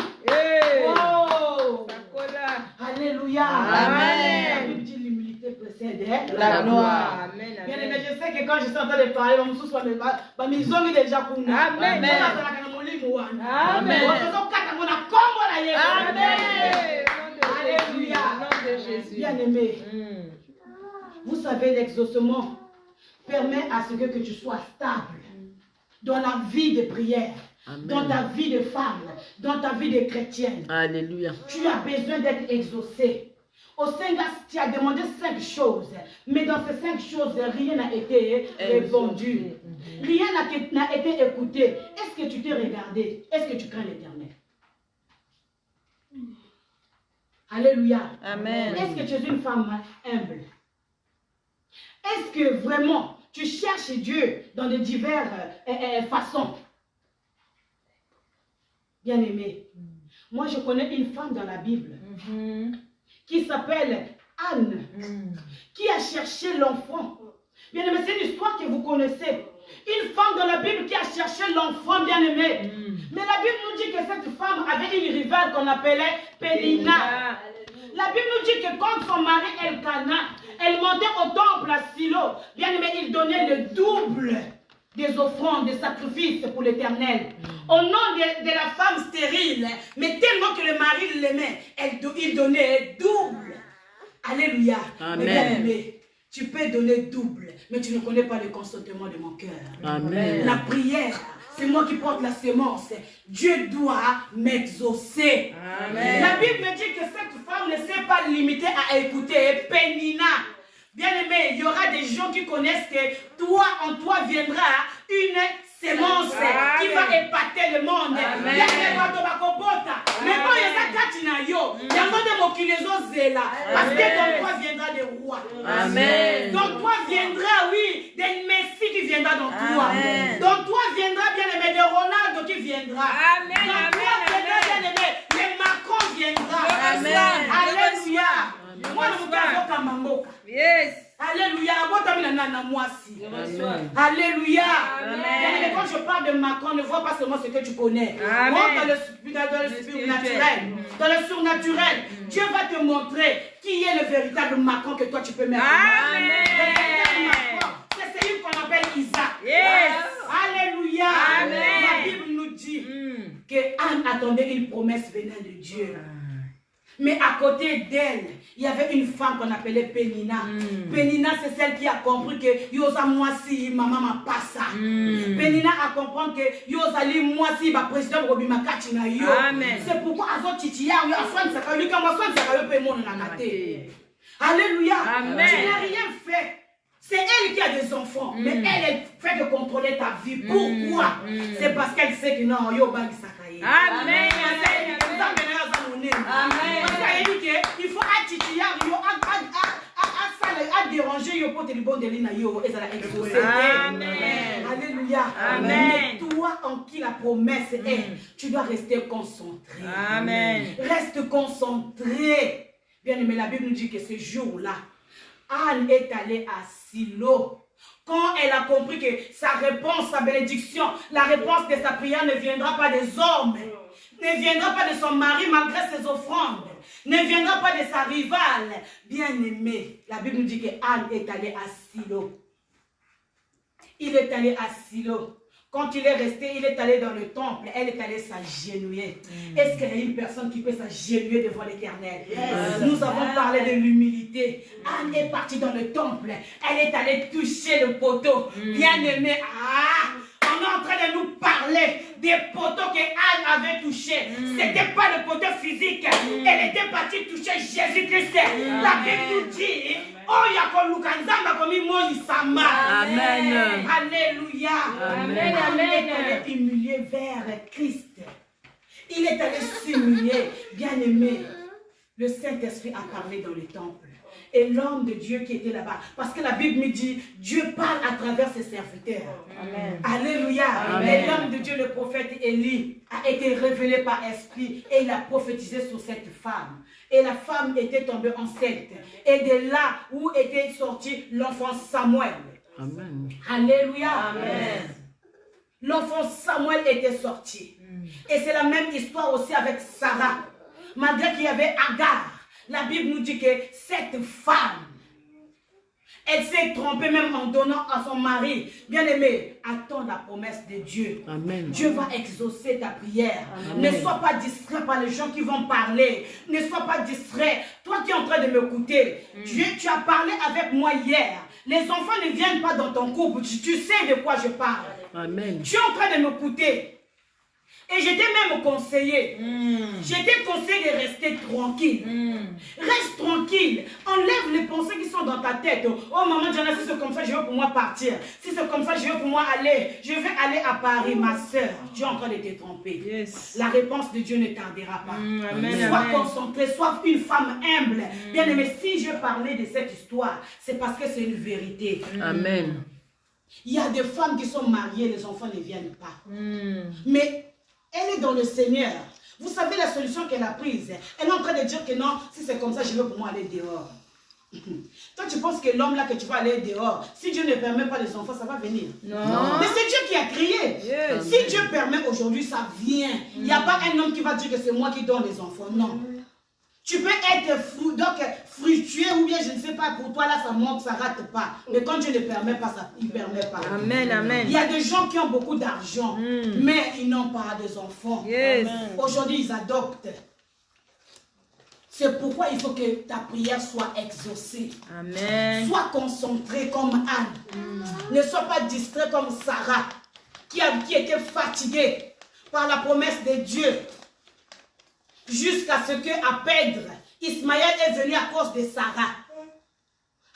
Oh! Alléluia. Amen. La Bible dit l'humilité précède La gloire. Amen. Bien aimé, je sais que quand je suis en train de parler, on me souffle, mais ils ont mis déjà pour nous. Amen. Amen. Alléluia. Bien aimé, vous savez, l'exaucement permet à ce que tu sois stable dans la vie de prière. Amen. Dans ta vie de femme, dans ta vie de chrétienne. Alléluia. Tu as besoin d'être exaucé. Au Seigneur, tu as demandé 5 choses, mais dans ces 5 choses, rien n'a été répondu. Rien n'a été écouté. Est-ce que tu t'es regardé? Est-ce que tu crains l'Éternel? Alléluia. Amen. Est-ce que tu es une femme humble? Est-ce que vraiment tu cherches Dieu dans de diverses façons? Bien aimé, moi je connais une femme dans la Bible qui s'appelle Anne, qui a cherché l'enfant. Bien aimé, c'est une histoire que vous connaissez. Une femme dans la Bible qui a cherché l'enfant, bien aimé. Mais la Bible nous dit que cette femme avait une rivale qu'on appelait Pénina. La Bible nous dit que quand son mari Elkana, elle montait au temple à Silo, bien aimé, il donnait le double des offrandes, des sacrifices pour l'Éternel. Au nom de la femme stérile, mais tellement que le mari l'aimait, il donnait double. Alléluia. Amen. Mais bien aimé, tu peux donner double, mais tu ne connais pas le consentement de mon cœur. Amen. La prière, c'est moi qui porte la sémence. Dieu doit m'exaucer. Amen. La Bible me dit que cette femme ne s'est pas limitée à écouter Pénina. Bien aimé, il y aura des gens qui connaissent que toi, en toi viendra une sémence qui va épater le monde. Bien aimé, mais quand il y a Katina yo, il y a des mots qui les osent là. Parce que dans toi viendra des rois. Amen. Dans toi viendra, oui, des messies qui viendra dans toi. Dans toi viendra, bien aimé, des Ronaldo qui viendra. Amen. Dans toi viendra, bien aimé, les Macron viendra. Amen. Alléluia. Moi, je vous dis Kamamboka. Yes. Alléluia. Alléluia. Amen. Quand je parle de Macron, ne vois pas seulement ce que tu connais. Amen. Rentre dans le surnaturel. Dans le surnaturel, Dieu va te montrer qui est le véritable Macron que toi tu peux mettre. Amen. Le véritable Macron, c'est celui qu'on appelle Isaac. Yes. Alléluia. Amen. La Bible nous dit que Anne attendait une promesse venant de Dieu. Mais à côté d'elle, il y avait une femme qu'on appelait Pénina. Pénina, c'est celle qui a compris que Yosa Moisi, maman m'a pas ça. Pénina a compris que Yosa li Moisi, ma président Robima Katina yo. C'est pourquoi Azo Titia, yo Aswan Sakayo, comme Aswan Sakayo peut mon nanaté. Alléluia. Amen. Tu n'as rien fait. C'est elle qui a des enfants, mais elle fait de contrôler ta vie. Pourquoi? C'est parce qu'elle sait que non, yo bang Sakaye. Amen. Il faut attituder, à déranger, yo pour te bon de l'ina yo et ça la exaucer. Amen. Alléluia. Amen. Mais toi en qui la promesse est, tu dois rester concentré. Amen. Reste concentré. Bien aimé, la Bible nous dit que ce jour-là, Anne est allée à Silo. Quand elle a compris que sa réponse, sa bénédiction, la réponse de sa prière ne viendra pas des hommes, ne viendra pas de son mari malgré ses offrandes, ne viendra pas de sa rivale. Bien aimé, la Bible nous dit que Anne est allée à Silo. Il est allé à Silo. Quand il est resté, il est allé dans le temple, elle est allée s'agenouiller. Est-ce qu'il y a une personne qui peut s'agenouiller devant l'Éternel? Nous avons parlé de l'humilité. Anne est partie dans le temple, elle est allée toucher le poteau. Bien aimé, on est en train de nous parler des poteaux que Anne avait touchés. Ce n'était pas le poteau physique. Elle était partie toucher Jésus-Christ. La Bible nous dit, oh, Amen. Alléluia. Amen. Anne est allée humilier vers Christ. Il est allé s'humilier. Bien aimé, le Saint-Esprit a parlé dans le temple. Et l'homme de Dieu qui était là-bas. Parce que la Bible me dit, Dieu parle à travers ses serviteurs. Amen. Alléluia. Amen. Et l'homme de Dieu, le prophète Élie, a été révélé par esprit. Et il a prophétisé sur cette femme. Et la femme était tombée enceinte. Et de là où était sorti l'enfant Samuel. Amen. Alléluia. Amen. L'enfant Samuel était sorti. Et c'est la même histoire aussi avec Sarah. Malgré qu'il y avait Agar. La Bible nous dit que cette femme, elle s'est trompée même en donnant à son mari. Bien aimé, attends la promesse de Dieu. Amen. Dieu va exaucer ta prière. Amen. Ne sois pas distrait par les gens qui vont parler. Ne sois pas distrait. Toi qui es en train de m'écouter, Dieu, tu as parlé avec moi hier. Les enfants ne viennent pas dans ton couple. Tu sais de quoi je parle. Amen. Tu es en train de m'écouter. Et j'étais même conseillé. J'étais conseillé de rester tranquille. Reste tranquille. Enlève les pensées qui sont dans ta tête. Oh maman Diana, si c'est comme ça, je veux pour moi partir. Si c'est comme ça, je veux pour moi aller. Je vais aller à Paris, ma soeur. Tu es en train de te tromper. Yes. La réponse de Dieu ne tardera pas. Amen, Sois amen. concentré, sois une femme humble. Bien aimé, si je parlais de cette histoire, c'est parce que c'est une vérité. Amen. Il y a des femmes qui sont mariées, les enfants ne viennent pas. Mais elle est dans le Seigneur. Vous savez la solution qu'elle a prise. Elle est en train de dire que non, si c'est comme ça, je veux pour moi aller dehors. Toi, tu penses que l'homme là que tu vas aller dehors, si Dieu ne permet pas les enfants, ça va venir. Non. Mais c'est Dieu qui a créé. Yes. Si Dieu permet aujourd'hui, ça vient. Il n'y a pas un homme qui va dire que c'est moi qui donne les enfants. Non. Tu peux être fructueux ou bien je ne sais pas, pour toi là ça manque, ça rate pas. Mais quand Dieu ne permet pas, ça, il ne permet pas. Amen, amen. Il y a des gens qui ont beaucoup d'argent, mais ils n'ont pas des enfants. Yes. Aujourd'hui, ils adoptent. C'est pourquoi il faut que ta prière soit exaucée. Amen. Sois concentré comme Anne. Ne sois pas distrait comme Sarah, qui était fatiguée par la promesse de Dieu. Jusqu'à ce que à perdre, Ismaël est venu à cause de Sarah.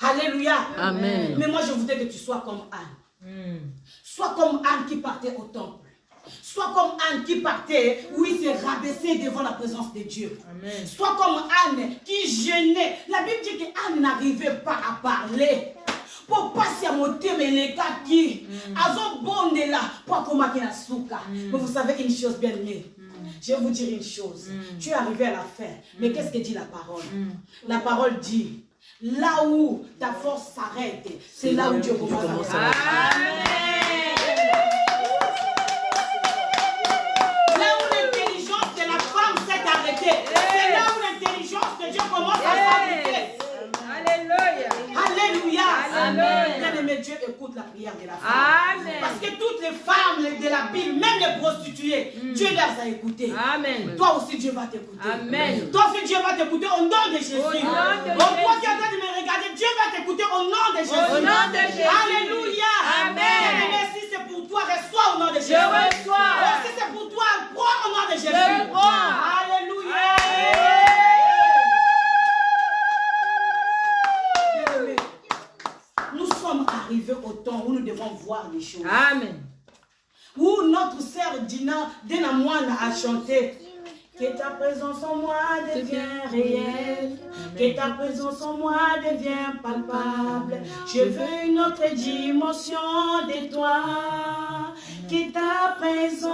Alléluia. Amen. Mais moi, je voudrais que tu sois comme Anne. Sois comme Anne qui partait au temple. Sois comme Anne qui partait où il s'est rabaissé devant la présence de Dieu. Amen. Sois comme Anne qui jeûnait. La Bible dit qu'Anne n'arrivait pas à parler. Pour passer à monter mais les cas qui azo bonde là pour commencer la souka. Mais vous savez une chose bien aimée. Je vais vous dire une chose. Tu es arrivé à la fin. Mais qu'est-ce que dit la parole? La parole dit, là où ta force s'arrête, c'est là où Dieu commence à Amen. Là où l'intelligence de la femme s'est arrêtée, c'est là où l'intelligence de Dieu commence à s'arrêter. Alléluia. Alléluia. Amen. Bien-aimé, Dieu écoute la prière de la femme. Amen. Parce que toutes les femmes de la Bible, même les prostituées, Dieu les a écoutées. Amen. Toi aussi, Dieu va t'écouter. Amen. Toi aussi, Dieu va t'écouter au nom de Jésus. Au nom de Toi Jésus. qui es en train de me regarder, Dieu va t'écouter au nom de Jésus. Au nom de Jésus. Alléluia. Amen. Bien-aimé, si c'est pour toi, reçois au nom de Jésus. reçois. Oh, si c'est pour toi, prends au nom de Jésus. Je prends. Alléluia. Bien-aimé, nous sommes arrivés au temps où nous devons voir les choses. Amen. Où notre sœur Dina Moine a chanté. Que ta présence en moi devient réelle, que ta présence en moi devient palpable. Je veux une autre dimension de toi. Que ta présence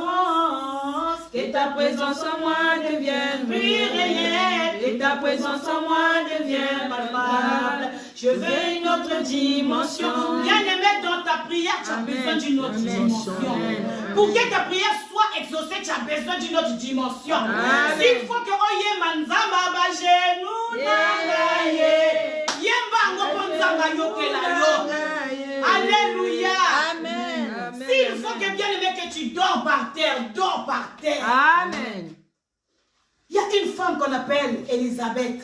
en moi devienne plus réelle, que ta présence en moi devienne palpable. Je veux une autre dimension. Bien-aimé, dans ta prière, tu as besoin d'une autre dimension. Pour que ta prière soit exaucée, tu as besoin d'une autre dimension. S'il faut que oye manzamba ba genou nangaye, yemba ngoko nzamba yokela yo. Alléluia. Amen. S'il faut que bien aimé que tu dors par terre, dors par terre. Amen. Il y a une femme qu'on appelle Élisabeth.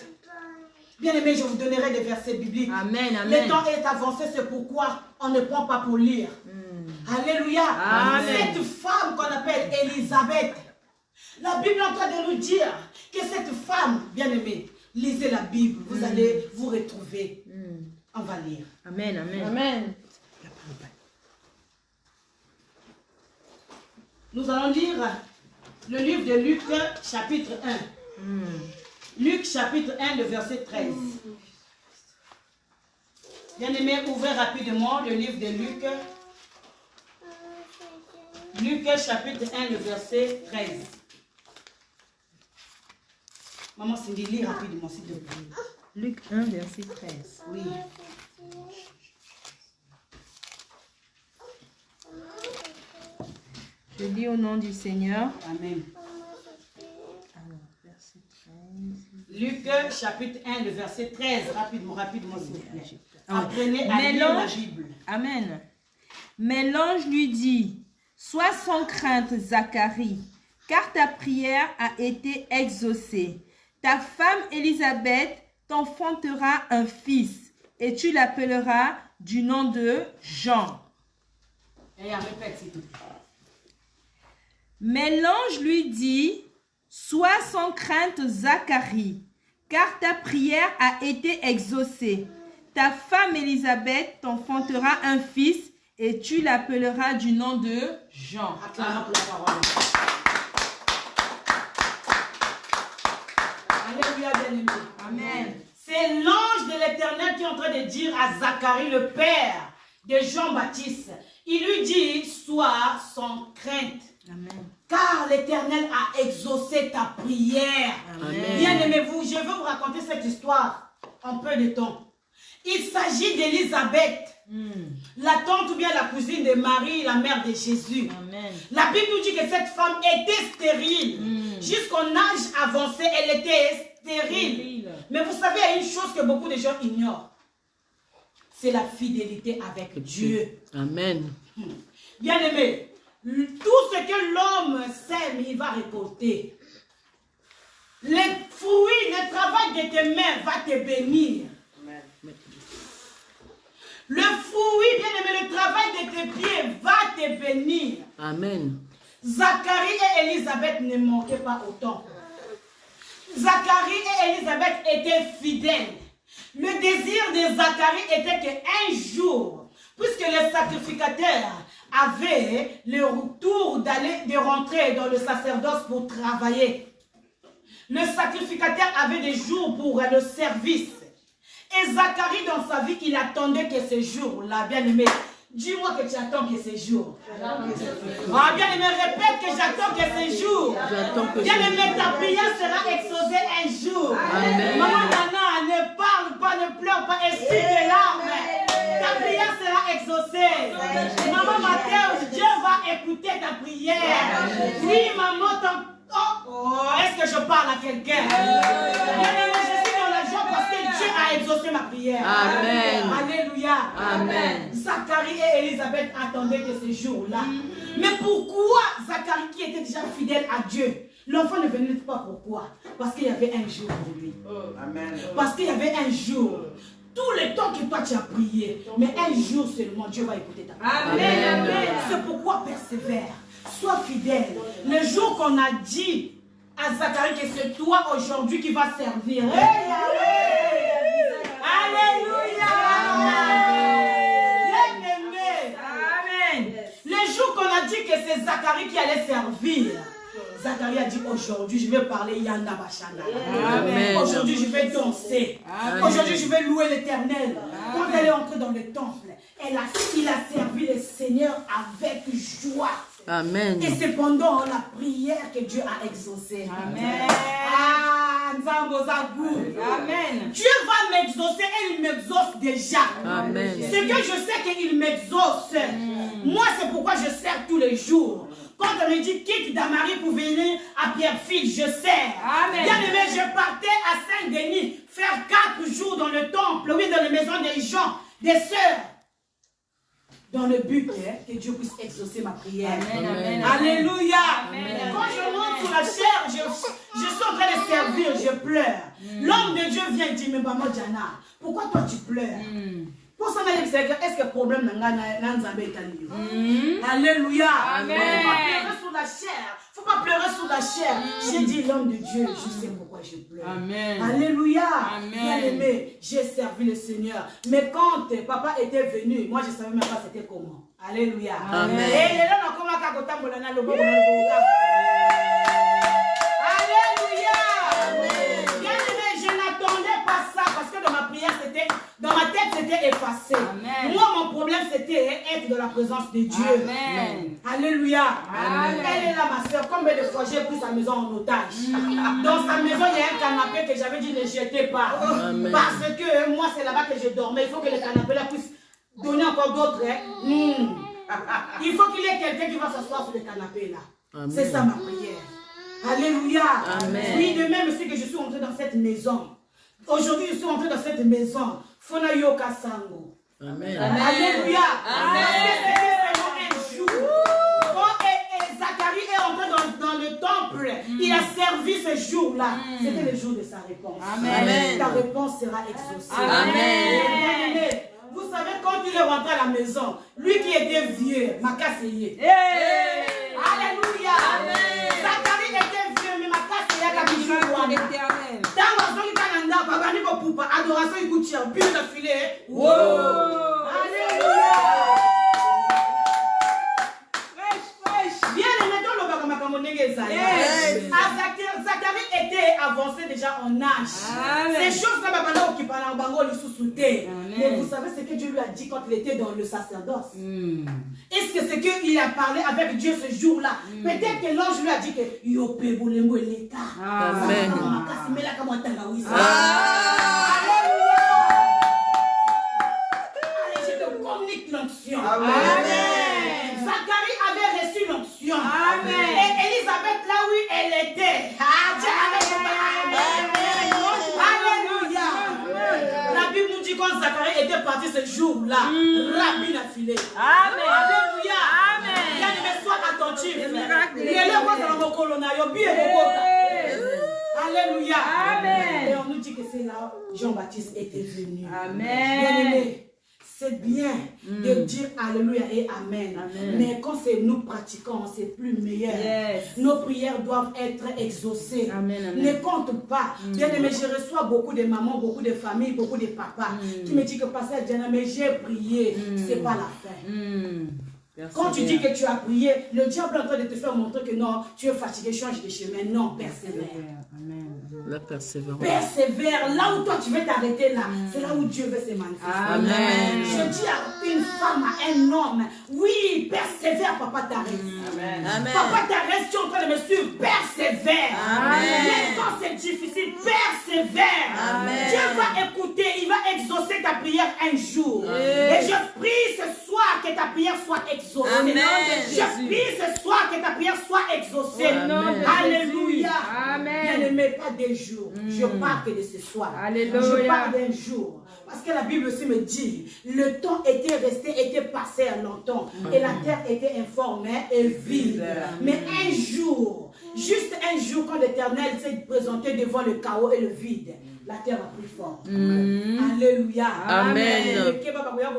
Bien aimé, je vous donnerai des versets bibliques. Amen. Le Amen. temps est avancé, c'est pourquoi on ne prend pas pour lire. Alléluia. Amen. Cette femme qu'on appelle Élisabeth, la Bible est en train de nous dire que cette femme, bien aimée, lisez la Bible, vous allez vous retrouver. On va lire. Amen. Amen. Amen. Nous allons lire le livre de Luc, chapitre 1. Luc, chapitre 1, le verset 13. Bien-aimé, ouvrez rapidement le livre de Luc. Luc, chapitre 1, le verset 13. Maman Cindy, lis rapidement, s'il te plaît. Luc 1, verset 13. Oui. Je lis au nom du Seigneur. Amen. Alors, verset 13. Luc, chapitre 1, le verset 13. Rapidement, s'il vous plaît. Ah, Apprenez à lire la Bible. Amen. Mais l'ange lui dit, sois sans crainte, Zacharie, car ta prière a été exaucée. Ta femme Élisabeth t'enfantera un fils, et tu l'appelleras du nom de Jean. Et répète, s'il te plaît. Mais l'ange lui dit, sois sans crainte, Zacharie, car ta prière a été exaucée. Ta femme Élisabeth t'enfantera un fils et tu l'appelleras du nom de Jean. Acclamons pour la parole. Alléluia, bien-aimé. Amen. C'est l'ange de l'Éternel qui est en train de dire à Zacharie, le père de Jean-Baptiste. Il lui dit, sois sans crainte. Amen. Car l'Éternel a exaucé ta prière. Amen. Bien-aimez-vous, je veux vous raconter cette histoire en peu de temps. Il s'agit d'Élisabeth, la tante ou bien la cousine de Marie, la mère de Jésus. Amen. La Bible nous dit que cette femme était stérile. Jusqu'au âge avancé, elle était stérile. Mais vous savez, il y a une chose que beaucoup de gens ignorent. C'est la fidélité avec Dieu. Amen. Bien-aimé, tout ce que l'homme sème, il va récolter. Les fruits, le travail de tes mains va te bénir. Le fruit, bien-aimé, le travail de tes pieds va te bénir. Amen. Zacharie et Élisabeth ne manquaient pas autant. Zacharie et Élisabeth étaient fidèles. Le désir de Zacharie était qu'un jour, puisque les sacrificateurs avaient le retour de rentrer dans le sacerdoce pour travailler, le sacrificateur avait des jours pour le service. Et Zacharie, dans sa vie, il attendait que ce jour-là, bien-aimé, dis-moi que tu attends que ce jour. Ah, bien-aimé, répète que j'attends que ce jour. Bien-aimé, ta prière sera exaucée un jour. Amen. Maman Nana, ne parle pas, ne pleure pas, essuie tes larmes. Ta prière sera exaucée. Maman Mathéo, Dieu va écouter ta prière. Oui, maman, est-ce que je parle à quelqu'un? Bien-aimé, je suis dans la joie parce que Dieu a exaucé ma prière. Amen. Alléluia. Amen. Zacharie et Élisabeth attendaient que ce jour-là. Mais pourquoi Zacharie, qui était déjà fidèle à Dieu, l'enfant ne venait pas? Pourquoi? Parce qu'il y avait un jour pour lui. Amen. Parce qu'il y avait un jour. Tout le temps que toi tu as prié, mais un jour seulement, Dieu va écouter ta prière. Amen. Amen. C'est pourquoi persévère. Sois fidèle. Le jour qu'on a dit à Zacharie que c'est toi aujourd'hui qui vas servir. Hey, alléluia. Bien-aimé. Amen. Le jour qu'on a dit que c'est Zacharie qui allait servir, Zacharie a dit aujourd'hui je vais parler Yanda Bachana. Amen. Aujourd'hui je vais danser. Aujourd'hui je vais louer l'Éternel. Quand elle est entrée dans le temple, il a servi le Seigneur avec joie. Amen. Et c'est pendant la prière que Dieu a exaucé. Amen. Ah, Amen. Dieu va m'exaucer et il m'exauce déjà. Amen. C'est que je sais qu'il m'exauce. Moi, c'est pourquoi je sers tous les jours. Quand on me dit quitte Damari pour venir à Pierrefitte, je sers. Amen. Bien aimé, je partais à Saint-Denis faire 4 jours dans le temple, oui, dans les maisons des gens, des sœurs. Dans le but que Dieu puisse exaucer ma prière. Amen, amen, Alléluia. Amen. Quand je monte sur la chair, je suis en train de servir, je pleure. L'homme de Dieu vient et dit, mais maman Diana, pourquoi toi tu pleures? Pour ça, est-ce que le problème n'est pas? Alléluia. Amen. Il ne faut pas pleurer sur la chair. Il ne faut pas pleurer sur la chair. J'ai dit l'homme de Dieu, je sais pourquoi je pleure. Amen. Alléluia. Amen. Bien-aimé, j'ai servi le Seigneur. Mais quand papa était venu, moi je ne savais même pas c'était comment. Alléluia. Amen. Et les gens ont commencé à Alléluia. Bien-aimé, je n'attendais pas ça parce que dans ma prière, dans ma tête, c'était effacé. Amen. Moi, mon problème, c'était être dans la présence de Dieu. Amen. Alléluia. Amen. Elle est là, ma soeur. Combien de fois j'ai pris sa maison en otage? Dans sa maison, il y a un canapé que j'avais dit ne jetez pas. Amen. Parce que moi, c'est là-bas que je dormais. Il faut que le canapé là puisse donner encore d'autres. Il faut qu'il y ait quelqu'un qui va s'asseoir sur le canapé là. C'est ça ma prière. Alléluia. Amen. Oui, de même c'est que je suis entré dans cette maison. Aujourd'hui, je suis entré dans cette maison. Fona Yoka Sango. Amen. Alléluia. Amen. Parce que c'était vraiment un jour. Quand Zacharie est entré dans le temple, il a servi ce jour-là. C'était le jour de sa réponse. Amen. Ta réponse sera exaucée. Amen. Bien-aimé, vous savez, quand il est rentré à la maison, lui qui était vieux, m'a cassé. Hey. Alléluia. Zacharie était vieux, mais ma casse est à la bijou. Dans la zone Canada, papa n'est pas pour adoration, il coûte cher, puis le filet. Wow! Alléluia! Bien aimé dans le Bakamonége Zacharie était avancé déjà en âge. Ces choses-là, papa, qui parlent en bango, le sous-souté. Mais vous savez ce que Dieu lui a dit quand il était dans le sacerdoce? Est-ce que c'est qu'il a parlé avec Dieu ce jour-là? Peut-être que l'ange lui a dit que Yopé Boulembo et l'État. Amen. Allez, je te communique l'onction. Amen. Zacharie avait reçu l'onction. Amen. Et Élisabeth, là où elle était. Alléluia. La Bible nous dit quand Zacharie était parti ce jour-là, Rabbi l'a filé. Amen. Alléluia. Amen. Bien-aimé, sois attentif. Alléluia. Amen. Et on nous dit que c'est là Jean-Baptiste était venu. Amen. Bien-aimé, c'est bien de dire Alléluia et Amen. Mais quand c'est nous pratiquons, c'est plus meilleur. Nos prières doivent être exaucées. Ne compte pas. Bien-aimé, je reçois beaucoup de mamans, beaucoup de familles, beaucoup de papas qui me disent que Pasteur Diana, mais j'ai prié. C'est pas la fin. Quand tu dis que tu as prié, le diable est en train de te faire montrer que non, tu es fatigué, change de chemin. Non, persévère. La persévérance. Persévère. Là où toi tu veux t'arrêter là, c'est là où Dieu veut se manifester. Amen. Je dis à une femme, à un homme, oui, persévère, papa t'arrête. Papa t'arrête, tu es en train de me suivre, persévère. Même quand c'est difficile, persévère. Dieu va écouter, il va exaucer ta prière un jour. Et je prie ce soir que ta prière soit exaucée. Je prie ce soir que ta prière soit exaucée. Alléluia. Bien aimé, pas des jours. Je parle que de ce soir. Je parle d'un jour. Parce que la Bible aussi me dit, le temps était passé à longtemps. Et la terre était informée et vide. Mais un jour, juste un jour, quand l'Éternel s'est présenté devant le chaos et le vide, la terre a pris forme. Alléluia. Amen. Alléluia.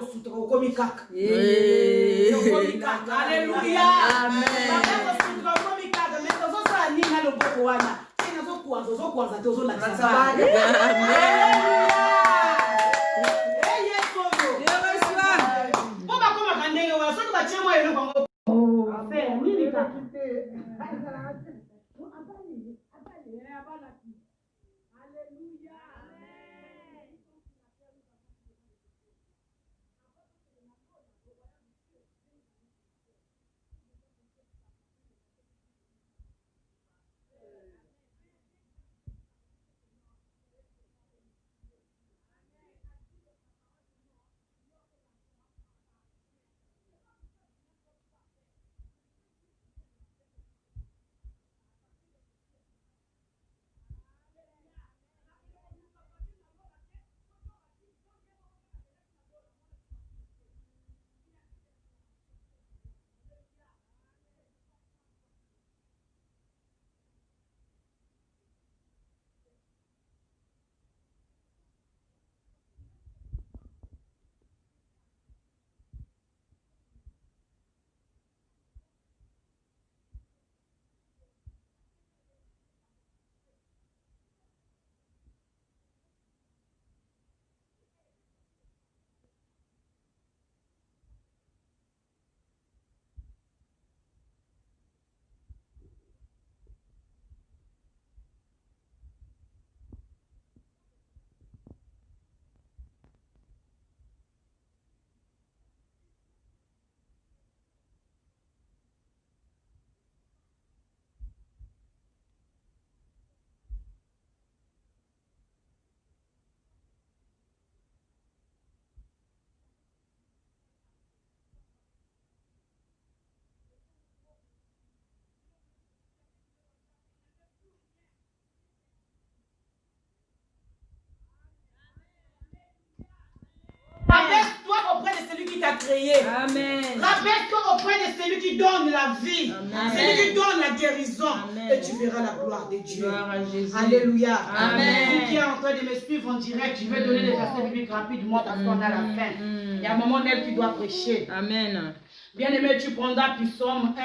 Rappelle-toi auprès de celui qui t'a créé. Amen. Rappelle-toi auprès de celui qui donne la vie. Amen. Celui qui donne la guérison. Amen. Et tu verras la gloire de Dieu. Gloire à Jésus. Alléluia. Amen. Vous qui êtes en train de me suivre en direct, je vais donner des versets bibliques rapidement parce qu'on a la fin. Il y a un moment où tu dois prêcher. Amen. Bien-aimé, tu prendras Psaume 1.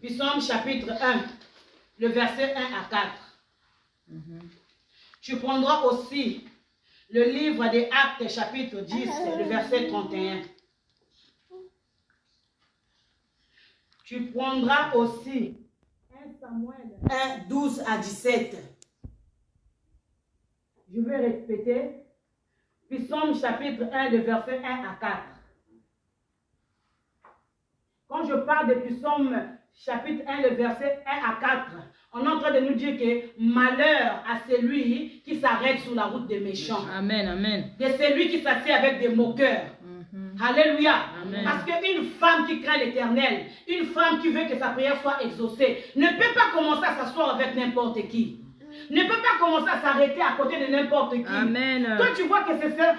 Psaume chapitre 1, le verset 1 à 4. Tu prendras aussi le livre des Actes chapitre 10, le verset 31. Tu prendras aussi 1 Samuel 1, 12 à 17. Je vais répéter. Psaume chapitre 1, le verset 1 à 4. Quand je parle de Psaume chapitre 1, le verset 1 à 4, on est en train de nous dire que malheur à celui qui s'arrête sur la route des méchants. Amen, amen. De celui qui s'assied avec des moqueurs. Alléluia. Amen. Parce qu'une femme qui craint l'Éternel, une femme qui veut que sa prière soit exaucée, ne peut pas commencer à s'asseoir avec n'importe qui. Ne peut pas commencer à s'arrêter à côté de n'importe qui. Amen. Toi, tu vois que c'est ça.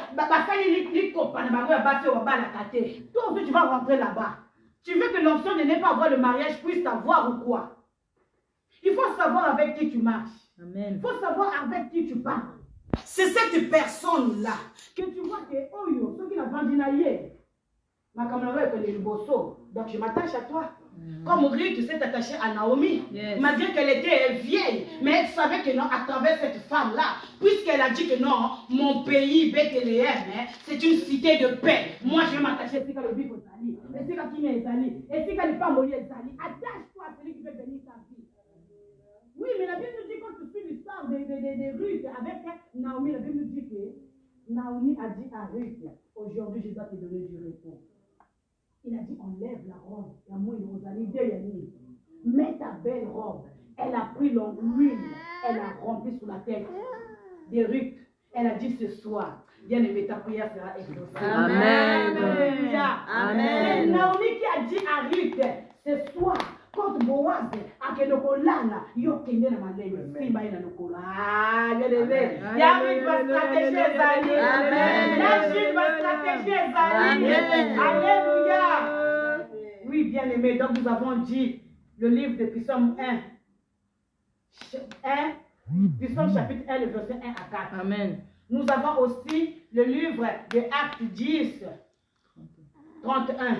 Toi aussi, tu vas rentrer là-bas. Tu veux que l'option de ne pas avoir le mariage puisse t'avoir ou quoi? Il faut savoir avec qui tu marches. Amen. Il faut savoir avec qui tu parles. C'est cette personne-là que tu vois que, oh yo, ceux qui l'ont vendu hier, ma camarade est le bosso. Donc je m'attache à toi. Comme Ruth s'est attachée à Naomi, malgré qu'elle était vieille, mais elle savait que non, à travers cette femme-là, puisqu'elle a dit que non, mon pays, Bethléem, c'est une cité de paix. Moi, je vais m'attacher à ce le bif au Zali, et c'est qui m'est Zali, et c'est qui n'est pas mourir Zali. Attache-toi à celui qui veut bénir ta vie. Oui, mais la Bible nous dit, quand tu suis l'histoire de Ruth avec Naomi, la Bible nous dit que Naomi a dit à Ruth, aujourd'hui je dois te donner du repos. Il a dit, enlève la robe, la mouille de Rosalie, mets ta belle robe. Elle a pris l'huile, elle a rempli sous la tête de Ruth. Elle a dit ce soir, bien aimé, ta prière sera exaucée. Amen. Alléluia. Amen. C'est Naomi qui a dit à Ruth, ce soir, quand Boaz a que le colana, yo kende na malé, simba ina le colana. Bien aimé, il y a une stratégie Zali. Amen. Il y a une stratégie Zali. Alléluia. Oui, bien aimé, donc nous avons dit le livre de Psaume 1. Psaume chapitre 1, le verset 1 à 4. Amen. Nous avons aussi le livre de Actes 10, 31.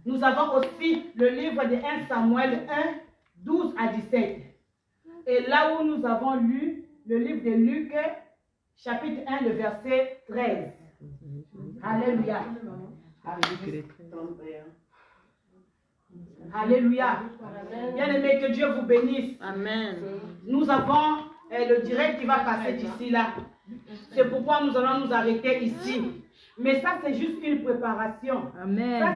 Nous avons aussi le livre de 1 Samuel 1, 12 à 17. Et là où nous avons lu le livre de Luc, chapitre 1, le verset 13. Alléluia. Alléluia. Bien aimé, que Dieu vous bénisse. Amen. Nous avons le direct qui va passer d'ici là. C'est pourquoi nous allons nous arrêter ici. Mais ça, c'est juste une préparation. Amen.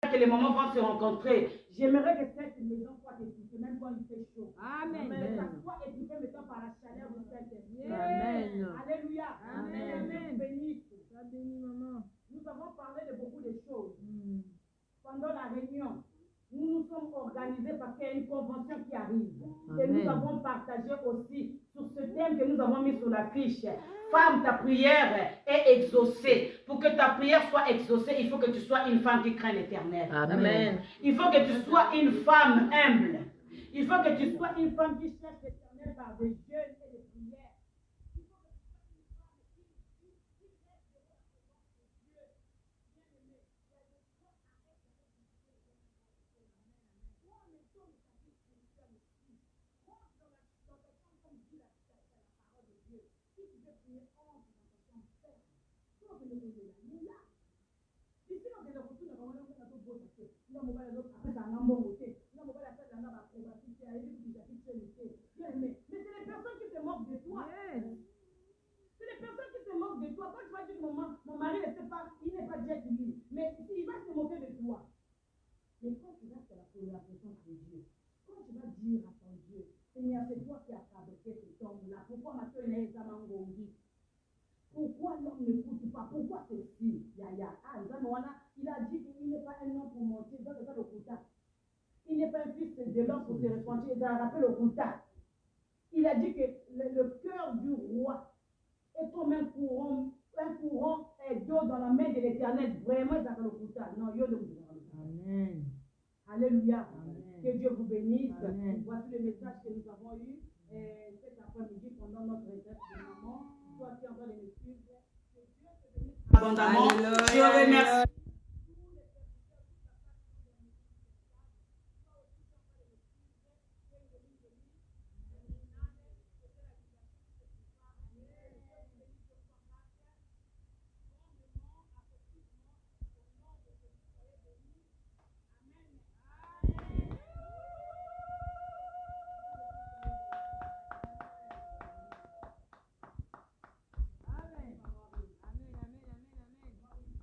Que les mamans vont se rencontrer. J'aimerais que cette maison soit équipée, même quand il fait chaud. Amen. Mais ça soit équipé maintenant par la chaleur de cette maison. Amen. Alléluia. Amen. Amen. Bénisse. Maman. Nous avons parlé de beaucoup de choses. Pendant la réunion, nous nous sommes organisés parce qu'il y a une convention qui arrive. Et nous avons partagé aussi sur ce thème que nous avons mis sur la fiche. Femme, ta prière est exaucée. Pour que ta prière soit exaucée, il faut que tu sois une femme qui craint l'Éternel. Amen. Il faut que tu sois une femme humble. Il faut que tu sois une femme qui cherche l'Éternel par des jeûnes et des prières. Mais c'est les personnes qui se moquent de toi. C'est les personnes qui se moquent de toi. Quand tu vas dire que mon mari ne sait pas, il n'est pas jet lui, mais il va se moquer de toi. Mais quand tu vas faire la présence de Dieu, quand tu vas dire à ton Dieu, Seigneur, c'est toi qui as fabriqué cet homme-là. Pourquoi ma soeur n'est pas mangongi? Pourquoi l'homme n'écoute pas? Pourquoi ceci? Yaya. Ah, il a dit qu'il n'est pas un homme pour mentir. Il doit faire le couta. Il n'est pas un fils de l'homme pour se repentir. Il a rappelé le couta. Il a dit que le cœur du roi est comme un courant d'eau dans la main de l'Éternel. Vraiment, il a fait le couta. Non, il Amen. Alléluia. Amen. Que Dieu vous bénisse. Amen. Voici le message que nous avons eu cet après-midi pendant notre retraite de maman. Toi qui entends les messieurs, que Dieu te bénisse abondamment. Je remercie.